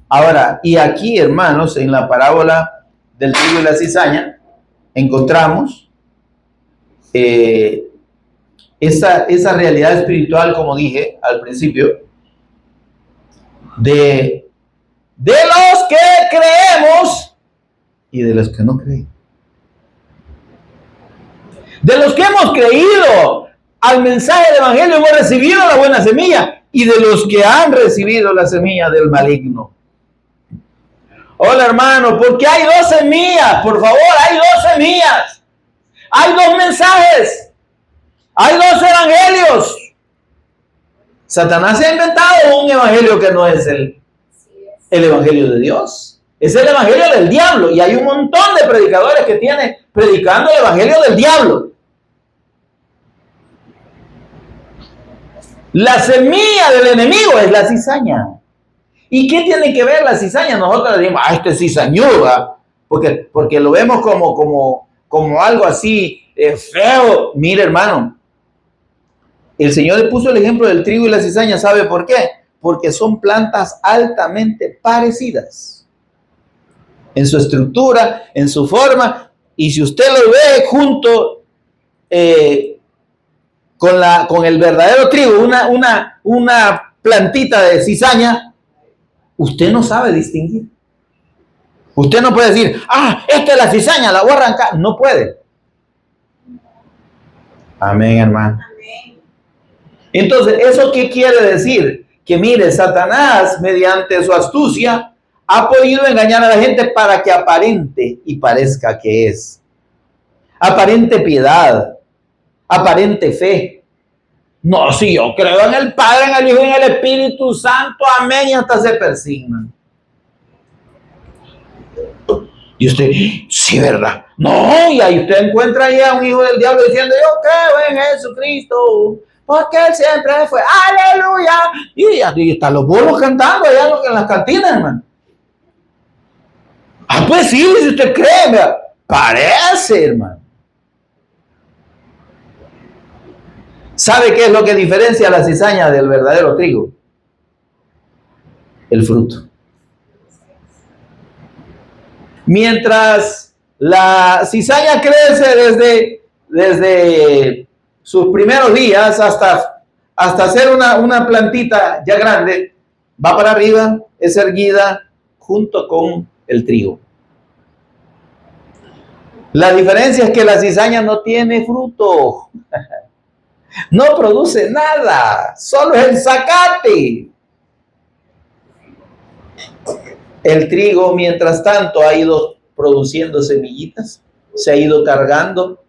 Ahora, y aquí, hermanos, en la parábola del trigo y la cizaña, encontramos esa realidad espiritual, como dije al principio, de los que creemos y de los que no creen. De los que hemos creído al mensaje del evangelio, hemos recibido la buena semilla, y de los que han recibido la semilla del maligno. Hola, hermano, porque hay dos semillas, por favor, hay dos semillas. Hay dos mensajes. Hay dos evangelios. Satanás se ha inventado un evangelio que no es el evangelio de Dios. Es el evangelio del diablo. Y hay un montón de predicadores que tienen predicando el evangelio del diablo. La semilla del enemigo es la cizaña. ¿Y qué tiene que ver la cizaña? Nosotros decimos, esto es cizañuda, porque lo vemos como algo así feo. Mire, hermano, el Señor le puso el ejemplo del trigo y la cizaña. ¿Sabe por qué? Porque son plantas altamente parecidas en su estructura, en su forma, y si usted lo ve junto con el verdadero trigo, una plantita de cizaña, usted no sabe distinguir. Usted no puede decir, esta es la cizaña, la voy a arrancar. No puede. Amén, hermano. Amén. Entonces, ¿eso qué quiere decir? Que mire, Satanás, mediante su astucia, ha podido engañar a la gente para que aparente y parezca que es. Aparente piedad, aparente fe. No, si yo creo en el Padre, en el Hijo y en el Espíritu Santo, amén, y hasta se persignan. Y usted, sí, ¿verdad? No, y ahí usted encuentra ahí a un hijo del diablo diciendo, yo creo en Jesucristo, porque Él siempre fue, aleluya. Y están los burros cantando allá en las cantinas, hermano. Pues sí, si usted cree, ¿verdad? Parece, hermano. ¿Sabe qué es lo que diferencia la cizaña del verdadero trigo? El fruto. Mientras la cizaña crece desde sus primeros días hasta ser una plantita ya grande, va para arriba, es erguida junto con el trigo. La diferencia es que la cizaña no tiene fruto. No produce nada, solo es el zacate. El trigo, mientras tanto, ha ido produciendo semillitas, se ha ido cargando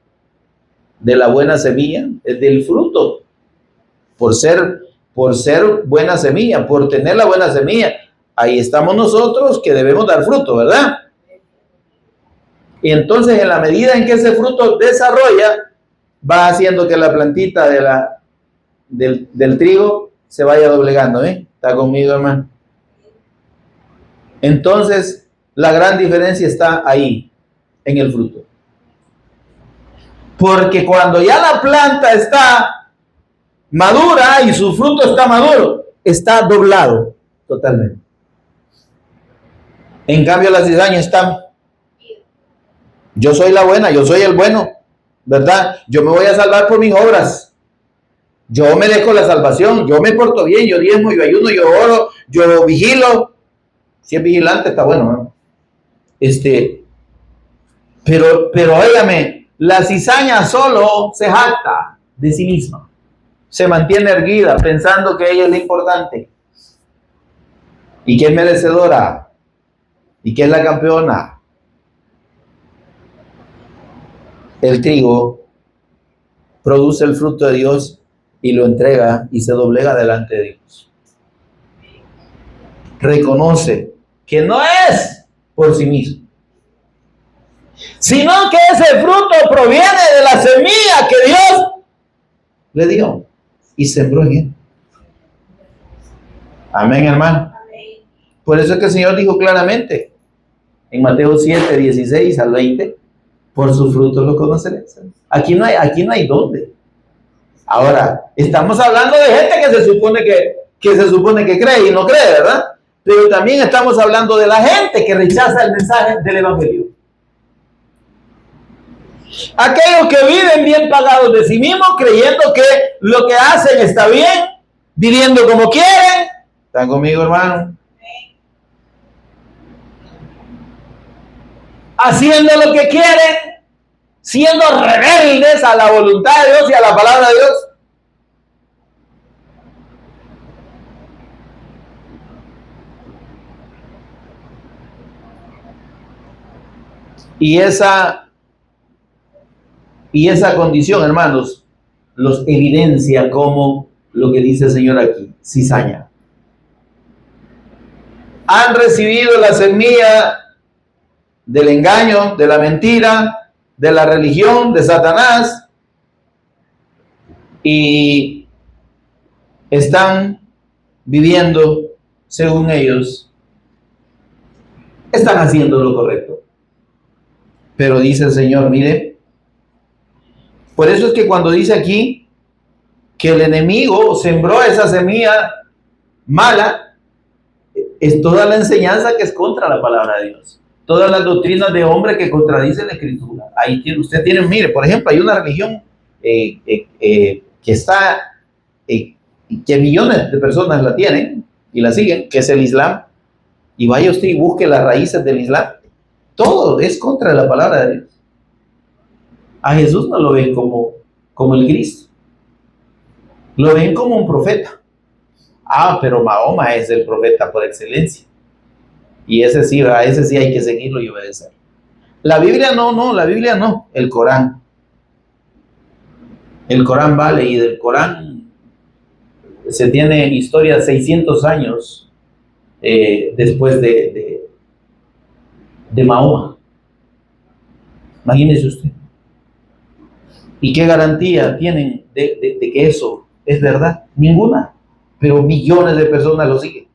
de la buena semilla, del fruto, por ser buena semilla, por tener la buena semilla. Ahí estamos nosotros que debemos dar fruto, ¿verdad? Y entonces, en la medida en que ese fruto desarrolla, va haciendo que la plantita del trigo se vaya doblegando, ¿eh? ¿Está conmigo, hermano? Entonces, la gran diferencia está ahí, en el fruto. Porque cuando ya la planta está madura y su fruto está maduro, está doblado totalmente. En cambio, la cizaña está, yo soy la buena, yo soy el bueno, ¿verdad? Yo me voy a salvar por mis obras. Yo merezco la salvación, yo me porto bien, yo diezmo, yo ayuno, yo oro, yo vigilo. Si es vigilante, está bueno, ¿no? Pero óigame, la cizaña solo se jacta de sí misma. se mantiene erguida pensando que ella es la importante y que es merecedora y que es la campeona. El trigo produce el fruto de Dios y lo entrega y se doblega delante de Dios. Reconoce que no es por sí mismo, sino que ese fruto proviene de la semilla que Dios le dio y sembró en él. Amén, hermano. Por eso es que el Señor dijo claramente en Mateo 7, 16 al 20, por sus frutos los conoceréis. Aquí no hay dónde. Ahora, estamos hablando de gente que se supone que cree y no cree, ¿verdad? Pero también estamos hablando de la gente que rechaza el mensaje del Evangelio. Aquellos que viven bien pagados de sí mismos, creyendo que lo que hacen está bien, viviendo como quieren. ¿Están conmigo, hermano? Haciendo lo que quieren, siendo rebeldes a la voluntad de Dios y a la palabra de Dios. Y esa condición, hermanos, los evidencia como lo que dice el Señor aquí, cizaña. Han recibido la semilla del engaño, de la mentira, de la religión, de Satanás, y están viviendo según ellos, están haciendo lo correcto. Pero dice el Señor, mire, por eso es que cuando dice aquí que el enemigo sembró esa semilla mala, es toda la enseñanza que es contra la palabra de Dios. Todas las doctrinas de hombre que contradicen la Escritura. Ahí usted tiene, mire, por ejemplo, hay una religión que está, que millones de personas la tienen y la siguen, que es el Islam. Y vaya usted y busque las raíces del Islam. Todo es contra la palabra de Dios. A Jesús no lo ven como el Cristo. Lo ven como un profeta. Pero Mahoma es el profeta por excelencia. Y ese sí hay que seguirlo y obedecer. La Biblia no, la Biblia no, el Corán. El Corán vale, y del Corán se tiene historia 600 años después de Mahoma. Imagínese usted. ¿Y qué garantía tienen de que eso es verdad? Ninguna. Pero millones de personas lo siguen.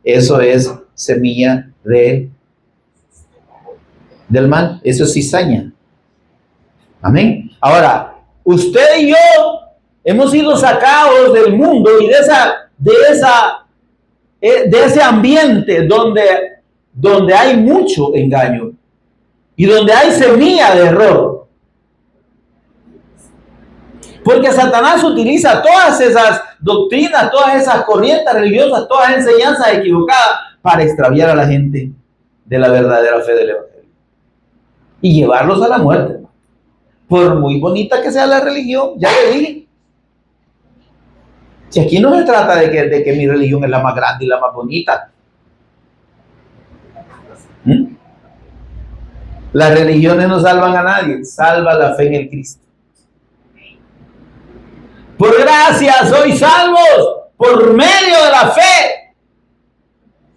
Eso es semilla del mal. Eso es cizaña. Amén. Ahora, usted y yo hemos sido sacados del mundo y de ese ambiente donde hay mucho engaño y donde hay semilla de error. Porque Satanás utiliza todas esas doctrinas, todas esas corrientes religiosas, todas esas enseñanzas equivocadas para extraviar a la gente de la verdadera fe del Evangelio y llevarlos a la muerte. Por muy bonita que sea la religión, ya le dije. Si aquí no se trata de que mi religión es la más grande y la más bonita. Las religiones no salvan a nadie, salva la fe en el Cristo. Por gracia sois salvos por medio de la fe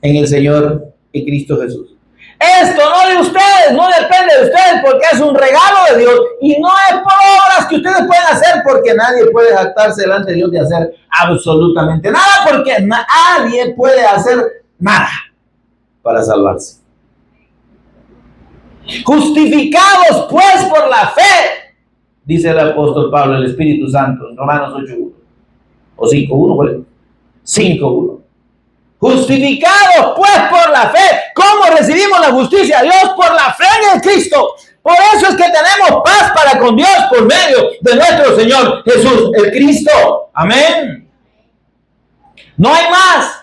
en el Señor y Cristo Jesús. Esto no de ustedes, no depende de ustedes, porque es un regalo de Dios y no es por obras que ustedes pueden hacer, porque nadie puede jactarse delante de Dios de hacer absolutamente nada, porque nadie puede hacer nada para salvarse. Justificados pues por la fe, dice el apóstol Pablo, el Espíritu Santo, en Romanos 8:1 o 5:1, ¿cuál es? 5:1. Justificados pues por la fe. ¿Cómo recibimos la justicia de Dios? Por la fe en el Cristo. Por eso es que tenemos paz para con Dios por medio de nuestro Señor Jesús, el Cristo. Amén. No hay más.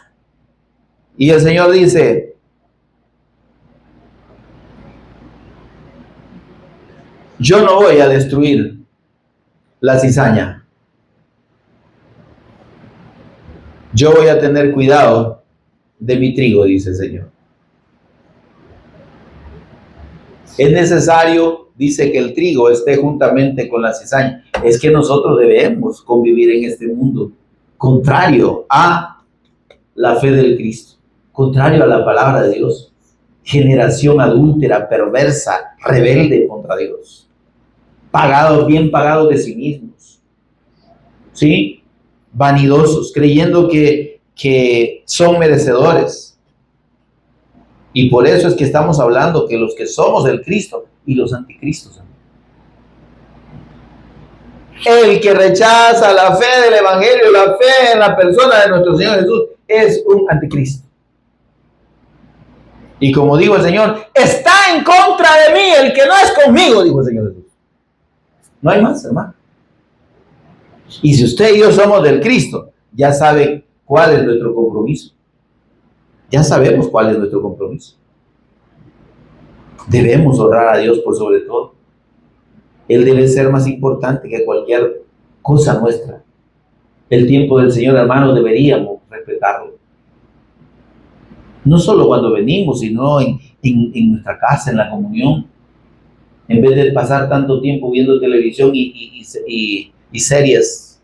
Y el Señor dice, yo no voy a destruir la cizaña. Yo voy a tener cuidado de mi trigo, dice el Señor. Es necesario, dice, que el trigo esté juntamente con la cizaña. Es que nosotros debemos convivir en este mundo contrario a la fe del Cristo, contrario a la palabra de Dios. Generación adúltera, perversa, rebelde contra Dios. Pagados, bien pagados de sí mismos. ¿Sí? Vanidosos, creyendo que son merecedores. Y por eso es que estamos hablando que los que somos del Cristo y los anticristos. El que rechaza la fe del Evangelio, la fe en la persona de nuestro Señor Jesús, es un anticristo. Y como dijo el Señor, está en contra de mí el que no es conmigo, dijo el Señor Jesús. No hay más, hermano. Y si usted y yo somos del Cristo, ya sabe cuál es nuestro compromiso. Ya sabemos cuál es nuestro compromiso. Debemos honrar a Dios por sobre todo. Él debe ser más importante que cualquier cosa nuestra. El tiempo del Señor, hermano, deberíamos respetarlo. No solo cuando venimos, sino en nuestra casa, en la comunión. En vez de pasar tanto tiempo viendo televisión y series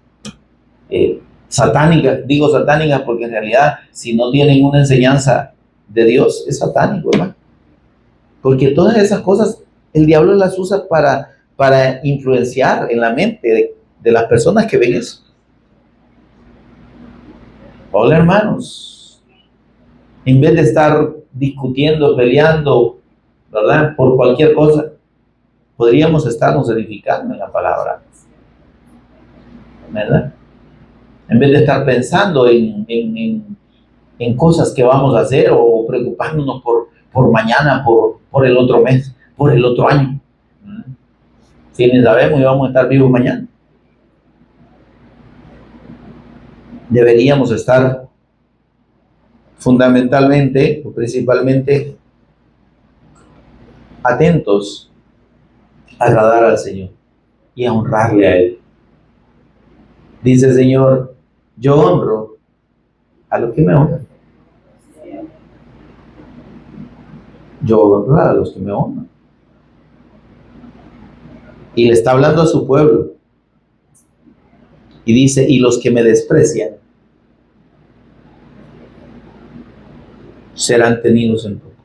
satánicas, digo satánicas porque en realidad si no tienen una enseñanza de Dios es satánico, ¿verdad? Porque todas esas cosas el diablo las usa para influenciar en la mente de las personas que ven eso. Hola, hermanos, en vez de estar discutiendo, peleando, ¿verdad? Por cualquier cosa, podríamos estarnos edificando en la palabra, ¿verdad? En vez de estar pensando en cosas que vamos a hacer o preocupándonos por mañana, por el otro mes, por el otro año. Si ni sabemos y vamos a estar vivos mañana. Deberíamos estar fundamentalmente o principalmente atentos a agradar al Señor y a honrarle a Él. Dice el Señor, yo honro a los que me honran. Yo honro a los que me honran. Y le está hablando a su pueblo. Y dice, y los que me desprecian serán tenidos en poco.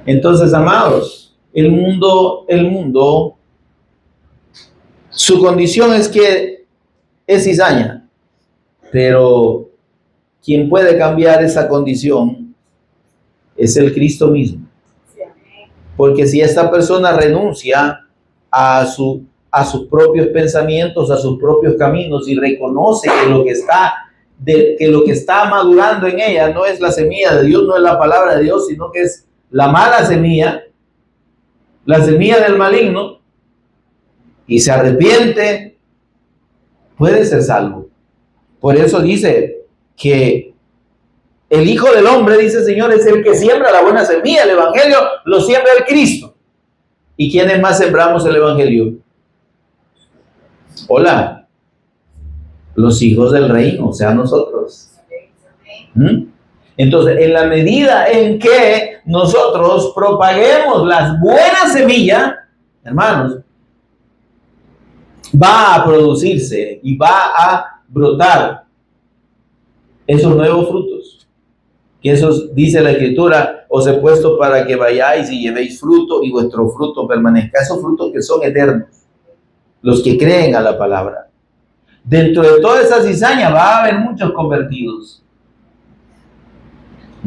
Entonces, amados, el mundo, su condición es que es cizaña, pero quien puede cambiar esa condición es el Cristo mismo. Porque si esta persona renuncia a sus propios pensamientos, a sus propios caminos y reconoce que lo que está madurando en ella no es la semilla de Dios, no es la palabra de Dios, sino que es la mala semilla, la semilla del maligno, y se arrepiente, puede ser salvo. Por eso dice que el Hijo del Hombre, dice el Señor, es el que siembra la buena semilla. El Evangelio lo siembra el Cristo. ¿Y quiénes más sembramos el Evangelio? Hola, los hijos del reino, o sea, nosotros. Entonces, en la medida en que nosotros propaguemos las buenas semillas, hermanos, va a producirse y va a brotar esos nuevos frutos. Que eso dice la Escritura, os he puesto para que vayáis y llevéis fruto y vuestro fruto permanezca. Esos frutos que son eternos, los que creen a la palabra. Dentro de toda esa cizaña va a haber muchos convertidos.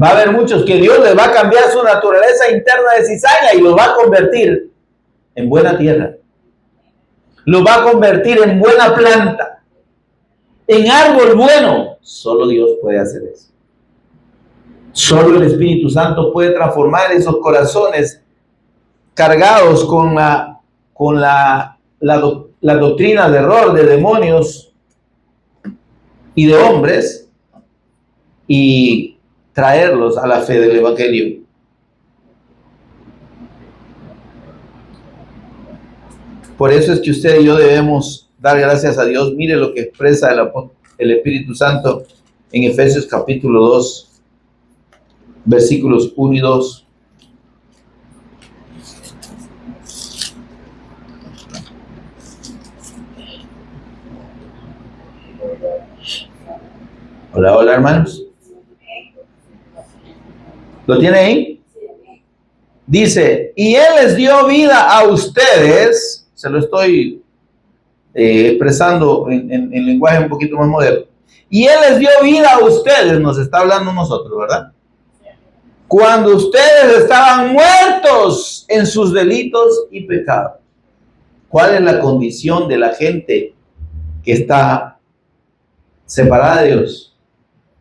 Va a haber muchos que Dios les va a cambiar su naturaleza interna de cizaña y los va a convertir en buena tierra. Los va a convertir en buena planta, en árbol bueno. Solo Dios puede hacer eso. Solo el Espíritu Santo puede transformar esos corazones cargados con la doctrina de error de demonios y de hombres y traerlos a la fe del Evangelio. Por eso es que usted y yo debemos dar gracias a Dios. Mire lo que expresa el Espíritu Santo en Efesios capítulo 2, versículos 1 y 2. Hola, hola, hermanos. ¿Lo tiene ahí? Dice, y Él les dio vida a ustedes, se lo estoy expresando en lenguaje un poquito más moderno, y Él les dio vida a ustedes, nos está hablando nosotros, ¿verdad? Cuando ustedes estaban muertos en sus delitos y pecados. ¿Cuál es la condición de la gente que está separada de Dios?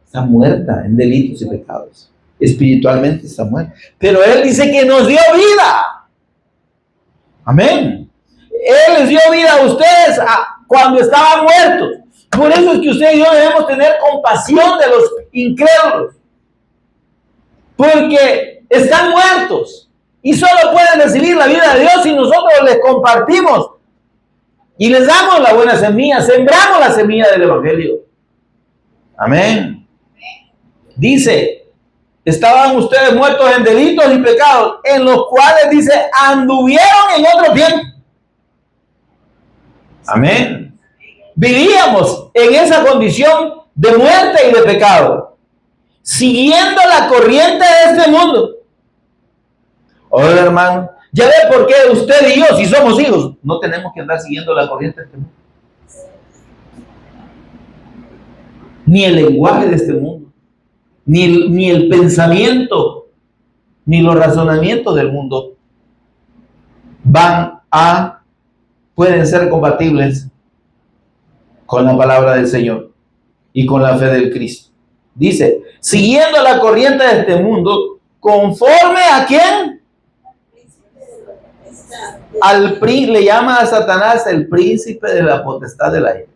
Está muerta en delitos y pecados. Espiritualmente está muerta. Pero Él dice que nos dio vida. Amén. Él les dio vida a ustedes cuando estaban muertos. Por eso es que usted y yo debemos tener compasión de los incrédulos. Porque están muertos. Y solo pueden recibir la vida de Dios si nosotros les compartimos. Y les damos la buena semilla. Sembramos la semilla del Evangelio. Amén. Dice, estaban ustedes muertos en delitos y pecados, en los cuales, dice, anduvieron en otro tiempo. Amén. Vivíamos en esa condición de muerte y de pecado, siguiendo la corriente de este mundo. Hola, hermano, ya ve por qué usted y yo, si somos hijos, no tenemos que andar siguiendo la corriente de este mundo. Ni el lenguaje de este mundo. Ni el pensamiento, ni los razonamientos del mundo pueden ser compatibles con la palabra del Señor y con la fe del Cristo. Dice, siguiendo la corriente de este mundo, conforme a quién? Le llama a Satanás el príncipe de la potestad del aire.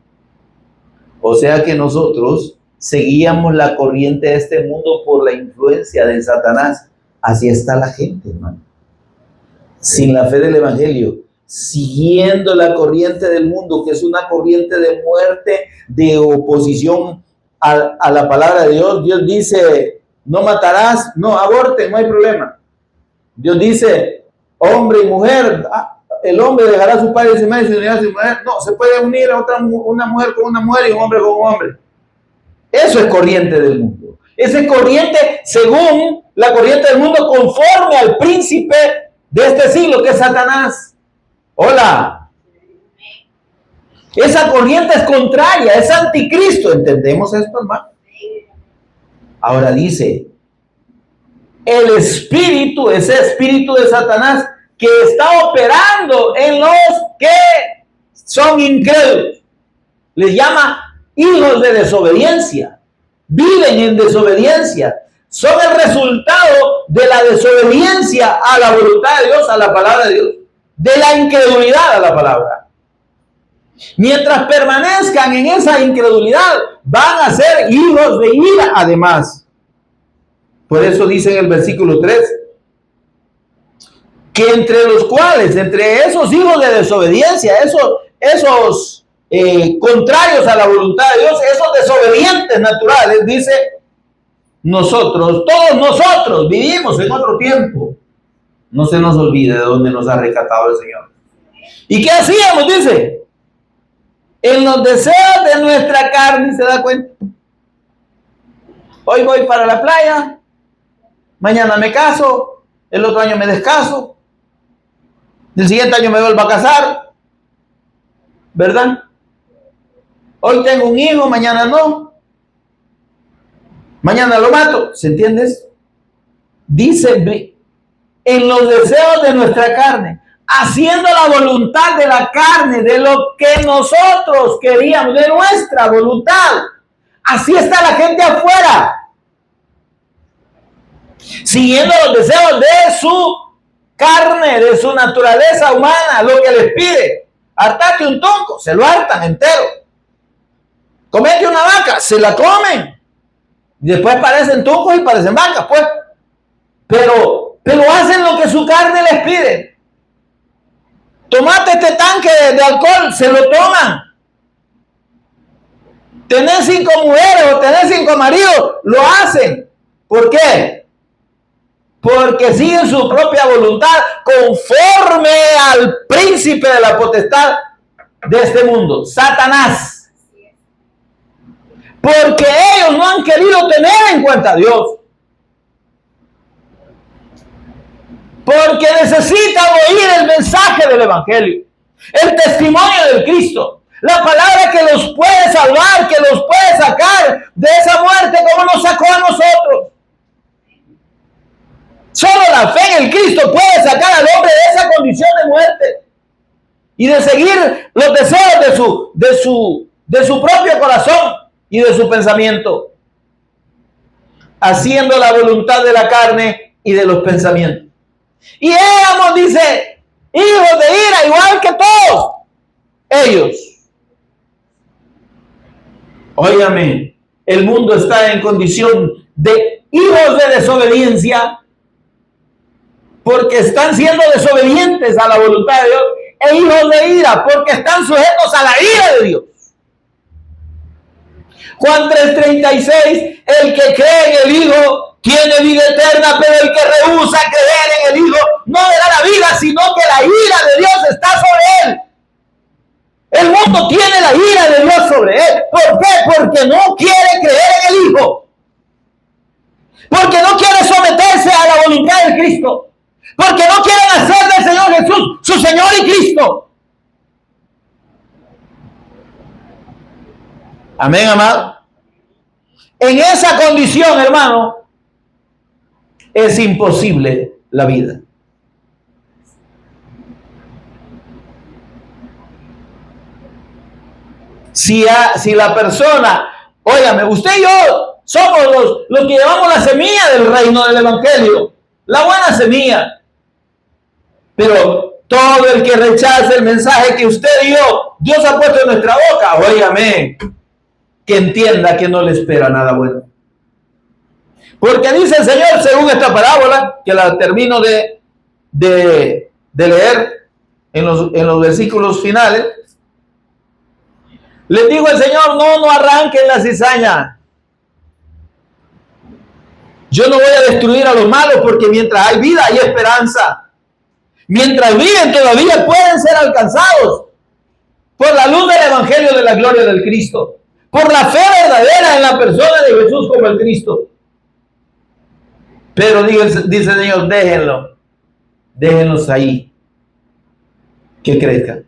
O sea que nosotros seguíamos la corriente de este mundo por la influencia de Satanás. Así está la gente, hermano. Sin la fe del Evangelio, siguiendo la corriente del mundo, que es una corriente de muerte, de oposición a la palabra de Dios. Dios dice, no matarás, no, aborte, no hay problema. Dios dice, hombre y mujer, el hombre dejará a su padre y su madre y se unirá a su mujer. No, se puede unir a una mujer con una mujer y un hombre con un hombre. Eso es corriente del mundo. Esa es corriente según la corriente del mundo, conforme al príncipe de este siglo, que es Satanás. Hola. Esa corriente es contraria, es anticristo. ¿Entendemos esto, hermano? Ahora dice, el espíritu, ese espíritu de Satanás que está operando en los que son incrédulos, les llama hijos de desobediencia, viven en desobediencia, son el resultado de la desobediencia a la voluntad de Dios, a la palabra de Dios, de la incredulidad a la palabra. Mientras permanezcan en esa incredulidad, van a ser hijos de ira además. Por eso dice en el versículo 3, que entre los cuales, entre esos hijos de desobediencia, esos contrarios a la voluntad de Dios, esos desobedientes naturales, dice, todos nosotros vivimos en otro tiempo. No se nos olvide de dónde nos ha rescatado el Señor. ¿Y qué hacíamos? Dice, en los deseos de nuestra carne, ¿se da cuenta? Hoy voy para la playa, mañana me caso, el otro año me descaso, el siguiente año me vuelvo a casar, ¿verdad? Hoy tengo un hijo, mañana no. Mañana lo mato. ¿Se entiende eso? Dice, en los deseos de nuestra carne, haciendo la voluntad de la carne, de lo que nosotros queríamos, de nuestra voluntad. Así está la gente afuera. Siguiendo los deseos de su carne, de su naturaleza humana, lo que les pide. Hartate un tonco, se lo hartan entero. Comete una vaca, se la comen. Y después parecen tuncos y parecen vacas, pues. Pero hacen lo que su carne les pide. Tomate este tanque de alcohol, se lo toman. tener 5 mujeres o tener 5 maridos, lo hacen. ¿Por qué? Porque siguen su propia voluntad conforme al príncipe de la potestad de este mundo, Satanás. Porque ellos no han querido tener en cuenta a Dios. Porque necesitan oír el mensaje del Evangelio, el testimonio del Cristo, la palabra que los puede salvar, que los puede sacar de esa muerte como nos sacó a nosotros. Solo la fe en el Cristo puede sacar al hombre de esa condición de muerte y de seguir los deseos de su propio corazón y de su pensamiento, haciendo la voluntad de la carne y de los pensamientos. Y éramos, dice, hijos de ira, igual que todos ellos. Óigame, el mundo está en condición de hijos de desobediencia, porque están siendo desobedientes a la voluntad de Dios, e hijos de ira, porque están sujetos a la ira de Dios. Juan 3:36, el que cree en el Hijo tiene vida eterna, pero el que rehúsa creer en el Hijo no verá la vida, sino que la ira de Dios está sobre él. El mundo tiene la ira de Dios sobre él. ¿Por qué? Porque no quiere creer en el Hijo. Porque no quiere someterse a la voluntad de Cristo. Porque no quieren hacer del Señor Jesús su Señor y Cristo. Amén, amado. En esa condición, hermano, es imposible la vida. Si la persona, óigame, usted y yo somos los que llevamos la semilla del reino del Evangelio, la buena semilla. Pero todo el que rechace el mensaje que usted y yo, Dios ha puesto en nuestra boca, óigame, que entienda que no le espera nada bueno. Porque dice el Señor, según esta parábola, que la termino de leer en los versículos finales, les digo el Señor, no arranquen la cizaña. Yo no voy a destruir a los malos, porque mientras hay vida hay esperanza. Mientras viven todavía pueden ser alcanzados por la luz del Evangelio de la gloria del Cristo, por la fe verdadera en la persona de Jesús como el Cristo. Pero dice el Señor, déjenlos ahí, que crezcan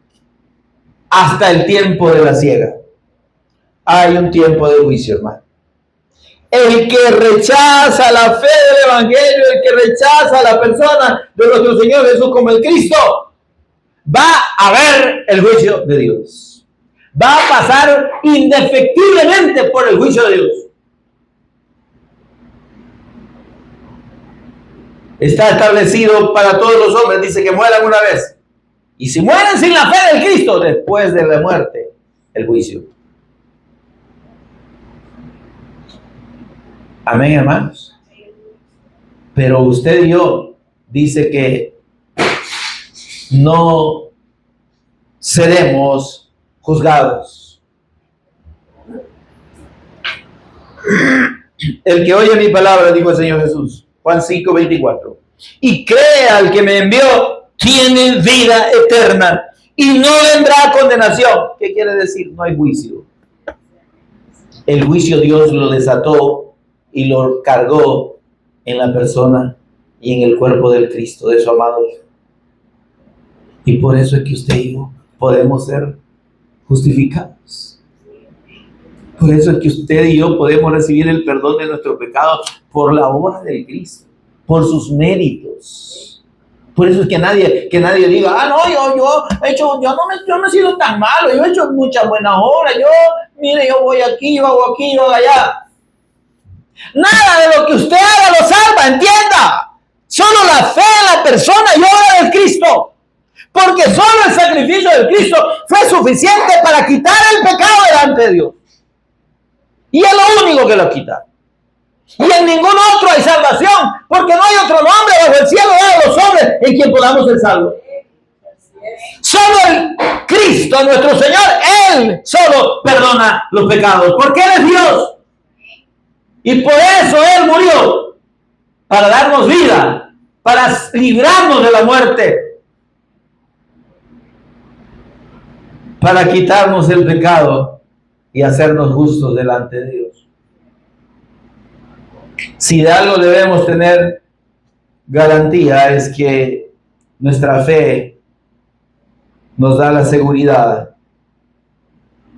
hasta el tiempo de la siega. Hay un tiempo de juicio, hermano. El que rechaza la fe del Evangelio, el que rechaza la persona de nuestro Señor Jesús como el Cristo, va a ver el juicio de Dios. Va a pasar indefectiblemente por el juicio de Dios. Está establecido para todos los hombres, dice que mueran una vez. Y si mueren sin la fe del Cristo, después de la muerte, el juicio. Amén, hermanos. Pero usted y yo dice que no seremos juzgados. El que oye mi palabra, dijo el Señor Jesús, Juan 5:24, y cree al que me envió, tiene vida eterna y no vendrá condenación. ¿Qué quiere decir? No hay juicio. El juicio Dios lo desató y lo cargó en la persona y en el cuerpo del Cristo, de su amado Hijo. Y por eso es que usted y yo podemos ser justificados. Por eso es que usted y yo podemos recibir el perdón de nuestros pecados por la obra del Cristo, por sus méritos. Por eso es que nadie diga, yo no he sido tan malo, yo he hecho muchas buenas obras, yo voy aquí, yo hago aquí, yo hago allá. Nada de lo que usted haga lo salva, entienda. Solo la fe en la persona y obra del Cristo. Porque solo el sacrificio del Cristo fue suficiente para quitar el pecado delante de Dios. Y es lo único que lo quita. Y en ningún otro hay salvación, porque no hay otro nombre bajo el cielo de los hombres en quien podamos ser salvos. Solo el Cristo, nuestro Señor, Él solo perdona los pecados, porque Él es Dios. Y por eso Él murió, para darnos vida, para librarnos de la muerte, para quitarnos el pecado y hacernos justos delante de Dios. Si de algo debemos tener garantía es que nuestra fe nos da la seguridad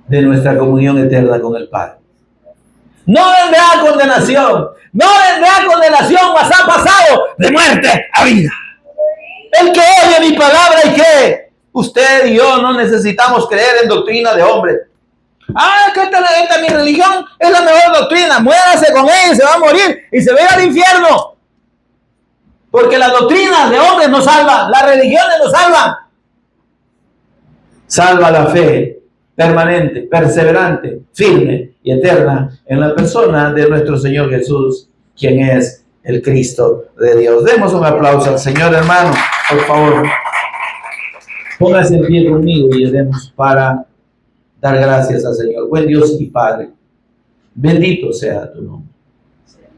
de nuestra comunión eterna con el Padre. No vendrá condenación, no vendrá condenación, mas ha pasado de muerte a vida. El que oye mi palabra y cree, usted y yo no necesitamos creer en doctrina de hombre. Que esta mi religión es la mejor doctrina, muérase con ella y se va a morir y se va a ir al infierno. Porque las doctrinas de hombres no salvan, las religiones no salvan. Salva la fe permanente, perseverante, firme y eterna en la persona de nuestro Señor Jesús, quien es el Cristo de Dios. Demos un aplauso al Señor, hermano, por favor. Póngase en pie conmigo y oremos para dar gracias al Señor. Buen Dios y Padre, bendito sea tu nombre.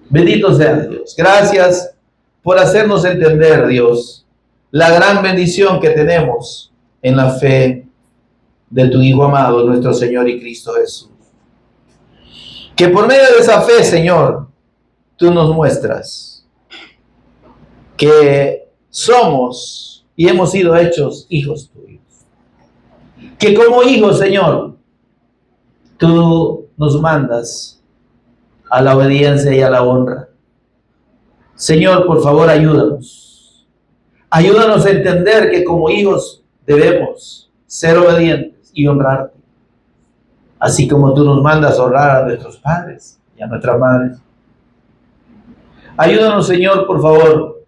Bendito sea Dios. Gracias por hacernos entender, Dios, la gran bendición que tenemos en la fe de tu Hijo amado, nuestro Señor y Cristo Jesús. Que por medio de esa fe, Señor, tú nos muestras que somos y hemos sido hechos hijos tuyos. Que como hijos, Señor, tú nos mandas a la obediencia y a la honra. Señor, por favor, ayúdanos. Ayúdanos a entender que como hijos debemos ser obedientes y honrarte, así como tú nos mandas a honrar a nuestros padres y a nuestras madres. Ayúdanos, Señor, por favor,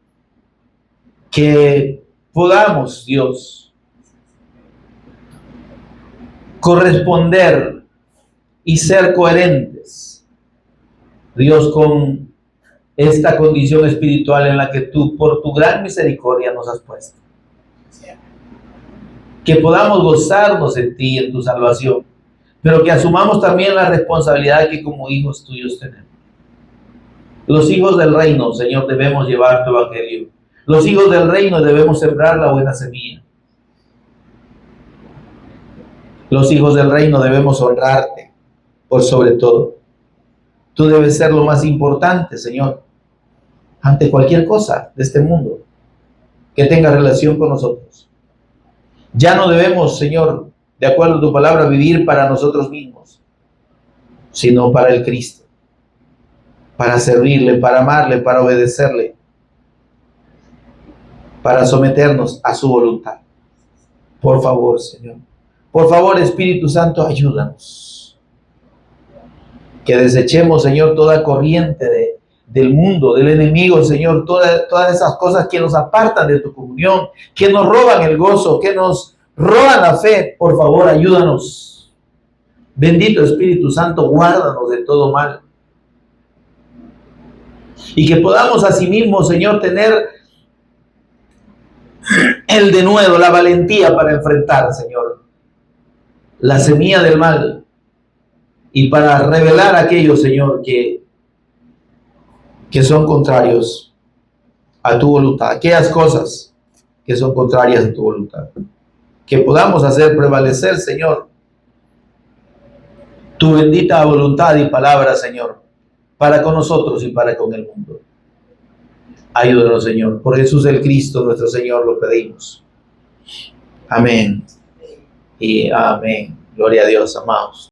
que podamos, Dios, corresponder y ser coherentes, Dios, con esta condición espiritual en la que tú, por tu gran misericordia, nos has puesto. Que podamos gozarnos en ti, en tu salvación, pero que asumamos también la responsabilidad que como hijos tuyos tenemos. Los hijos del reino, Señor, debemos llevar tu evangelio. Los hijos del reino debemos sembrar la buena semilla. Los hijos del reino debemos honrarte por sobre todo. Tú debes ser lo más importante, Señor, ante cualquier cosa de este mundo que tenga relación con nosotros. Ya no debemos, Señor, de acuerdo a tu palabra, vivir para nosotros mismos, sino para el Cristo, para servirle, para amarle, para obedecerle, para someternos a su voluntad. Por favor, Señor. Por favor, Espíritu Santo, ayúdanos. Que desechemos, Señor, toda corriente del mundo, del enemigo, Señor, todas esas cosas que nos apartan de tu comunión, que nos roban el gozo, que nos roban la fe. Por favor, ayúdanos. Bendito Espíritu Santo, guárdanos de todo mal. Y que podamos asimismo, Señor, tener el denuedo, la valentía para enfrentar, Señor, la semilla del mal y para revelar aquellos, Señor, que son contrarios a tu voluntad, aquellas cosas que son contrarias a tu voluntad. Que podamos hacer prevalecer, Señor, tu bendita voluntad y palabra, Señor, para con nosotros y para con el mundo. Ayúdanos, Señor. Por Jesús el Cristo, nuestro Señor, lo pedimos. Amén. Y amén. Gloria a Dios, amados.